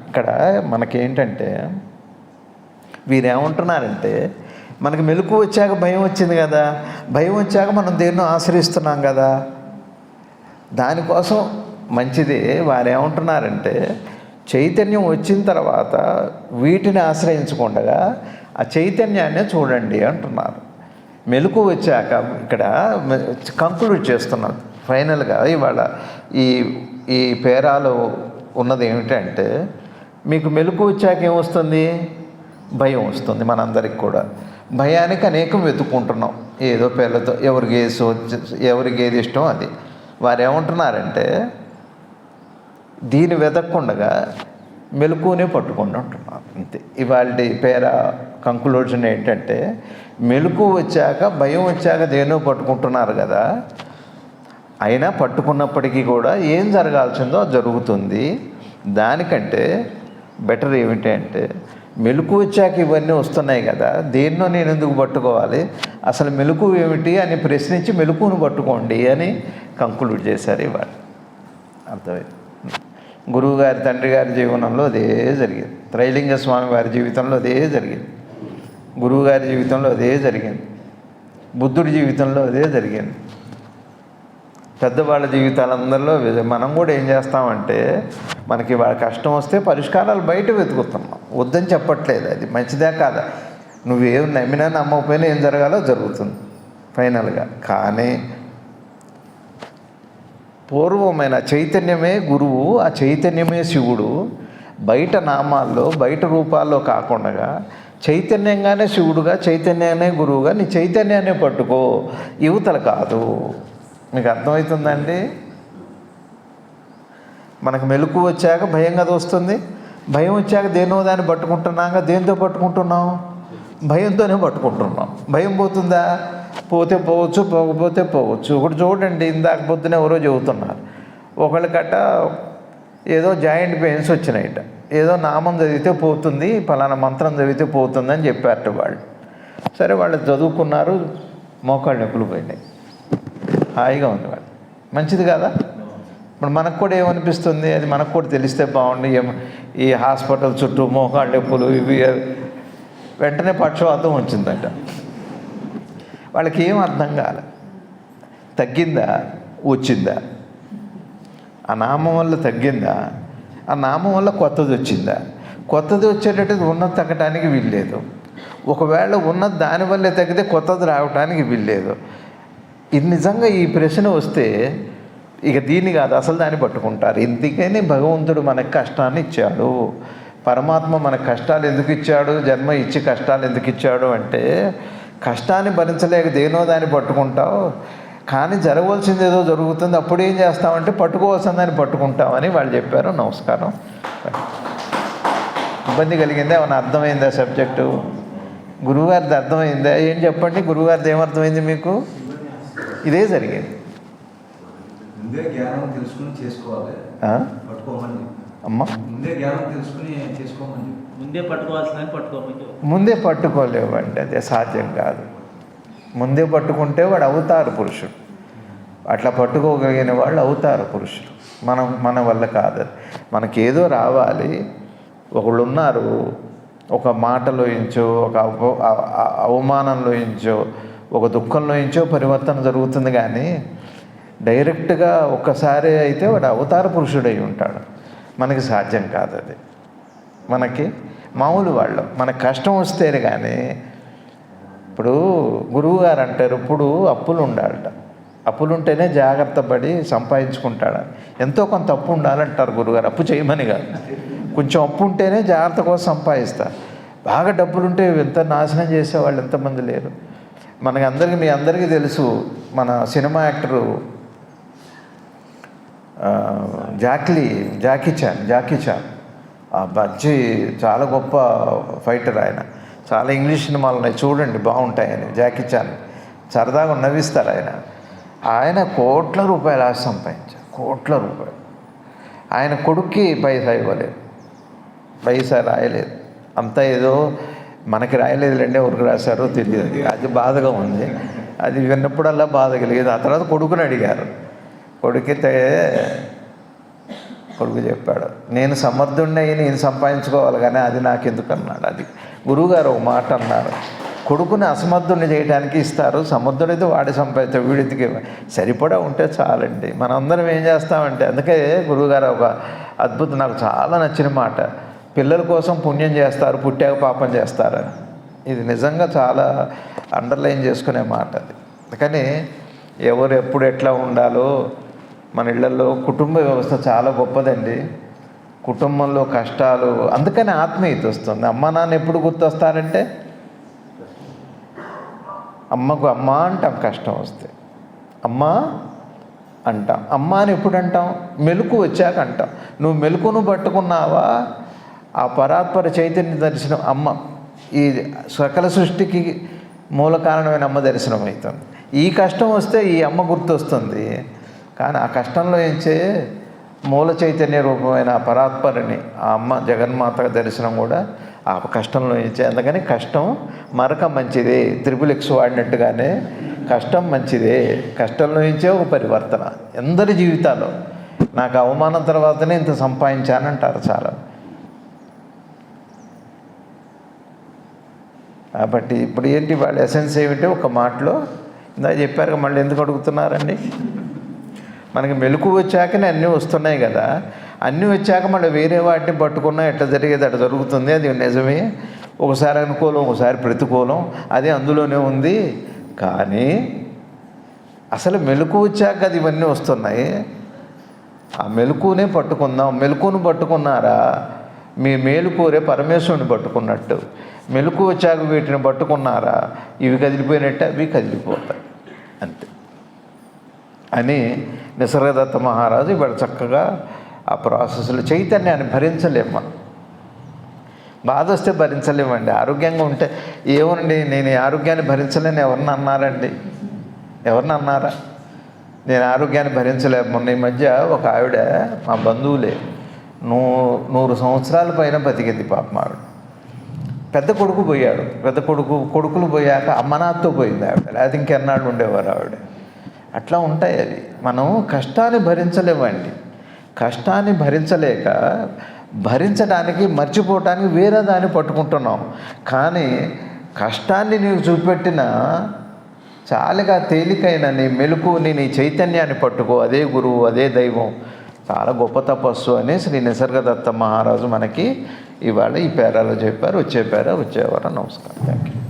ఇక్కడ మనకేంటంటే వీరేమంటున్నారంటే, మనకి మెలకు వచ్చాక భయం వచ్చింది కదా, భయం వచ్చాక మనం దేన్నో ఆశ్రయిస్తున్నాం కదా, దానికోసం మంచిది. వారేమంటున్నారంటే చైతన్యం వచ్చిన తర్వాత వీటిని ఆశ్రయించకుండా ఆ చైతన్యాన్నే చూడండి అంటున్నారు. మెలకు వచ్చాక ఇక్కడ కంక్లూడ్ చేస్తున్నారు ఫైనల్గా. ఇవాళ ఈ పేరాలో ఉన్నది ఏమిటంటే, మీకు మెలకు వచ్చాక ఏమొస్తుంది, భయం వస్తుంది. మనందరికి కూడా భయానికి అనేకం వెతుక్కుంటున్నాం ఏదో పేర్లతో, ఎవరికి ఏది ఇష్టం అది. వారు ఏమంటున్నారంటే దీన్ని వెతక్కుండగా మెలకునే పట్టుకుండా ఉంటున్నారు అంతే. ఇవాళ పేర కంక్లూజన్ ఏంటంటే, మెలకు వచ్చాక భయం వచ్చాక దేనో పట్టుకుంటున్నారు కదా, అయినా పట్టుకున్నప్పటికీ కూడా ఏం జరగాల్సిందో అది జరుగుతుంది. దానికంటే బెటర్ ఏమిటి అంటే, మెలకు వచ్చాక ఇవన్నీ వస్తున్నాయి కదా, దేన్నో నేను ఎందుకు పట్టుకోవాలి, అసలు మెలకు ఏమిటి అని ప్రశ్నించి మెలకును పట్టుకోండి అని కంక్లూడ్ చేశారు ఇవాళ. అర్థమైంది. గురువుగారి తండ్రి గారి జీవనంలో అదే జరిగింది, త్రైలింగ స్వామి వారి జీవితంలో అదే జరిగింది, గురువుగారి జీవితంలో అదే జరిగింది, బుద్ధుడి జీవితంలో అదే జరిగింది, పెద్దవాళ్ళ జీవితాలందరిలో. మనం కూడా ఏం చేస్తామంటే, మనకి వాళ్ళ కష్టం వస్తే పరిష్కారాలు బయట వెతుకుతున్నాం. వద్దని చెప్పట్లేదు, అది మంచిదే కాదా, నువ్వేం నమ్మినా నమ్మకపోయినా ఏం జరగాలో జరుగుతుంది ఫైనల్గా. కానీ పూర్వమైన చైతన్యమే గురువు, ఆ చైతన్యమే శివుడు. బయట నామాల్లో బయట రూపాల్లో కాకుండా చైతన్యంగానే శివుడుగా, చైతన్యాన్నే గురువుగా నీ చైతన్యాన్ని పట్టుకో, యువతలు కాదు. మీకు అర్థమవుతుందండి? మనకు మెలకు వచ్చాక భయం కదా వస్తుంది, భయం వచ్చాక దేనో దాన్ని పట్టుకుంటున్నాక దేంతో పట్టుకుంటున్నాం, భయంతోనే పట్టుకుంటున్నాం. భయం పోతుందా, పోతే పోవచ్చు, పోకపోతే పోవచ్చు. ఒకటి చూడండి, ఇందాక పొద్దున ఎవరో చెబుతున్నారు, ఒకళ్ళకట ఏదో జాయింట్ పెయిన్స్ వచ్చినాయట, ఏదో నామం చదివితే పోతుంది, పలానా మంత్రం చదివితే పోతుంది అని చెప్పారట వాళ్ళు. సరే వాళ్ళు చదువుకున్నారు, మోకాళ్ళు నొప్పులు పోయినాయి, హాయిగా ఉంది వాళ్ళు. మంచిది కదా. ఇప్పుడు మనకు కూడా ఏమనిపిస్తుంది, అది మనకు కూడా తెలిస్తే బాగుండి. ఈ హాస్పిటల్ చుట్టూ మోకాళ్ళ నొప్పులు ఇవి, వెంటనే పక్షవాతం వచ్చిందట. వాళ్ళకి ఏం అర్థం కాలే, తగ్గిందా వచ్చిందా, ఆ నామం వల్ల తగ్గిందా, ఆ నామం వల్ల కొత్తది వచ్చిందా, కొత్తది వచ్చేటట్టు ఉన్నది తగ్గడానికి వీల్లేదు. ఒకవేళ ఉన్నది దానివల్లే తగ్గితే కొత్తది రావడానికి వీల్లేదు. ఇది నిజంగా ఈ ప్రశ్న వస్తే ఇక దీన్ని కాదు అసలు దాన్ని పట్టుకుంటారు. ఎందుకని భగవంతుడు మనకు కష్టాన్ని ఇచ్చాడు, పరమాత్మ మనకు కష్టాలు ఎందుకు ఇచ్చాడు, జన్మ ఇచ్చి కష్టాలు ఎందుకు ఇచ్చాడు అంటే, కష్టాన్ని భరించలేక దేనో దాన్ని పట్టుకుంటావు, కానీ జరగవలసింది ఏదో జరుగుతుంది, అప్పుడు ఏం చేస్తామంటే పట్టుకోవాల్సిన దాన్ని పట్టుకుంటామని వాళ్ళు చెప్పారు. నమస్కారం. ఇబ్బంది కలిగిందా, ఏమైనా అర్థమైందా సబ్జెక్టు? గురువుగారిది అర్థమైందా? ఏం చెప్పండి, గురువుగారిది ఏమర్థమైంది మీకు? ఇదే జరిగింది. ముందే జ్ఞానం తెలుసుకుని చేసుకోవాలి, పట్టుకోమని. అమ్మ ముందే జ్ఞానం తెలుసుకుని చేసుకోమని, ముందే పట్టుకోవాల్సిన పట్టుకోమని. ముందే పట్టుకోలేవండి, అదే సాధ్యం కాదు. ముందే పట్టుకుంటే వాడు అవుతారు పురుషుడు. అట్లా పట్టుకోగలిగిన వాళ్ళు అవుతారు పురుషులు. మన వల్ల కాదు. మనకేదో రావాలి. ఒకళ్ళు ఉన్నారు, ఒక మాటలో ఇంచో, ఒక అవమానంలో ఇంచో, ఒక దుఃఖంలో ఇంచో పరివర్తన జరుగుతుంది. కానీ డైరెక్ట్గా ఒక్కసారి అయితే వాడు అవతార పురుషుడై ఉంటాడు. మనకి సాధ్యం కాదు అది. మనకి మామూలు వాళ్ళు మనకు కష్టం వస్తేనే. కానీ ఇప్పుడు గురువుగారు అంటారు, ఇప్పుడు అప్పులు ఉండాలట. అప్పులు ఉంటేనే జాగ్రత్త పడి సంపాదించుకుంటాడు. ఎంతో కొంత అప్పు ఉండాలంటారు గురువుగారు. అప్పు చేయమని కాదు, కొంచెం అప్పు ఉంటేనే జాగ్రత్త కోసం సంపాదిస్తారు. బాగా డబ్బులుంటే ఎంత నాశనం చేసేవాళ్ళు ఎంతమంది లేరు. మీ అందరికీ తెలుసు, మన సినిమా యాక్టరు జాకీ చాన్ ఆ బజ్జీ చాలా గొప్ప ఫైటర్. ఆయన చాలా ఇంగ్లీష్ సినిమాలు ఉన్నాయి, చూడండి, బాగుంటాయని. జాకీ చాన్ సరదాగా నవ్విస్తారు. ఆయన కోట్ల రూపాయలు ఆశ సంపాదించారు, కోట్ల రూపాయలు. ఆయన కొడుక్కి పైసా ఇవ్వలేదు, పైసా రాయలేదు. అంతా ఏదో మనకి రాయలేదులేండి, ఎవరికి రాశారో తెలియదు. అది బాధగా ఉంది. అది విన్నప్పుడల్లా బాధ కలిగేది. ఆ తర్వాత కొడుకుని అడిగారు. కొడుకు చెప్పాడు, నేను సమర్థుడిని నేను సంపాదించుకోవాలి, కానీ అది నాకెందుకు అన్నాడు. అది గురువుగారు ఒక మాట అన్నారు, కొడుకుని అసమర్థుడిని చేయడానికి ఇస్తారు, సమర్థుడైతే వాడి సంపాదిస్తాడు, వీడికి సరిపడా ఉంటే చాలండి. మనందరం ఏం చేస్తామంటే, అందుకే గురువుగారు ఒక అద్భుతం, నాకు చాలా నచ్చిన మాట, పిల్లల కోసం పుణ్యం చేస్తారు, పుట్టాక పాపం చేస్తారని. ఇది నిజంగా చాలా అండర్లైన్ చేసుకునే మాట అది. కానీ ఎవరు ఎప్పుడు ఎట్లా ఉండాలో మన ఇళ్లలో కుటుంబ వ్యవస్థ చాలా గొప్పదండి. కుటుంబంలో కష్టాలు, అందుకని ఆత్మీయత వస్తుంది. అమ్మ నాన్న ఎప్పుడు గుర్తొస్తారంటే, అమ్మకు అమ్మ అంటాం, కష్టం వస్తే అమ్మ అంటాం. అమ్మ అని ఎప్పుడు అంటాం? మెలకు వచ్చాక అంటాం. నువ్వు మెలకును పట్టుకున్నావా, ఆ పరాత్పర చైతన్య దర్శనం అమ్మ, ఈ సకల సృష్టికి మూల కారణమైన అమ్మ దర్శనం అవుతుంది. ఈ కష్టం వస్తే ఈ అమ్మ గుర్తొస్తుంది. కానీ ఆ కష్టంలో ఏంచే మూల చైతన్య రూపమైన పరాత్పరిని ఆ అమ్మ జగన్మాత దర్శనం కూడా ఆ కష్టంలో ఏంచే. అందుకని కష్టం మరక మంచిదే, త్రిపుల్ X వాడినట్టుగానే కష్టం మంచిదే. కష్టంలో నుంచే ఒక పరివర్తన. అందరి జీవితాల్లో నాకు అవమానం తర్వాతనే ఇంత సంపాదించానంటారు చాలా. కాబట్టి ఇప్పుడు ఏంటి వాళ్ళ ఎసెన్స్ ఏమిటో ఒక మాటలో ఇందా చెప్పారు. మళ్ళీ ఎందుకు అడుగుతున్నారండి? మనకి మెలకు వచ్చాకనే అన్నీ వస్తున్నాయి కదా. అన్నీ వచ్చాక మళ్ళీ వేరే వాటిని పట్టుకున్నా ఎట్లా జరిగేది అట్లా జరుగుతుంది. అది నిజమే. ఒకసారి అనుకూలం, ఒకసారి ప్రతికూలం, అది అందులోనే ఉంది. కానీ అసలు మెలకు వచ్చాక అది ఇవన్నీ వస్తున్నాయి. ఆ మెలకునే పట్టుకుందాం. మెలకును పట్టుకున్నారా, మీ మేలు కోరే పరమేశ్వరుని పట్టుకున్నట్టు. మెలకు వచ్చాక వీటిని పట్టుకున్నారా, ఇవి కదిలిపోయినట్టే అవి కదిలిపోతాయి అంతే అని నిసర్గదత్త మహారాజు ఇవాళ చక్కగా ఆ ప్రాసెస్లో చైతన్యాన్ని భరించలేము. మనం బాధ వస్తే భరించలేమండి. ఆరోగ్యంగా ఉంటే ఏమోనండి నేను ఈ ఆరోగ్యాన్ని భరించలేని ఎవరిని అన్నారండి? ఎవరిని అన్నారా? నేను ఆరోగ్యాన్ని భరించలేము. మొన్న ఈ మధ్య ఒక ఆవిడ, మా బంధువులే, 100 సంవత్సరాల పైన బతికింది పాపం ఆవిడ. పెద్ద కొడుకు పోయాడు. కొడుకులు పోయాక అమ్మనాథతో పోయింది ఆవిడ. లేకపోతే ఇంకెన్నాళ్ళు ఉండేవారు ఆవిడ. అట్లా ఉంటాయి అవి. మనం కష్టాన్ని భరించలేమండి. కష్టాన్ని భరించలేక భరించడానికి మర్చిపోవటానికి వేరే దాన్ని పట్టుకుంటున్నాం. కానీ కష్టాన్ని నీకు చూపెట్టిన చాలాగా తేలికైన నీ మెలకుని, నీ చైతన్యాన్ని పట్టుకో. అదే గురువు, అదే దైవం. చాలా గొప్ప తపస్సు అని శ్రీ నిసర్గదత్త మహారాజు మనకి ఇవాళ ఈ పేరాలో చెప్పారు. వచ్చే వారం నమస్కారం. Thank you.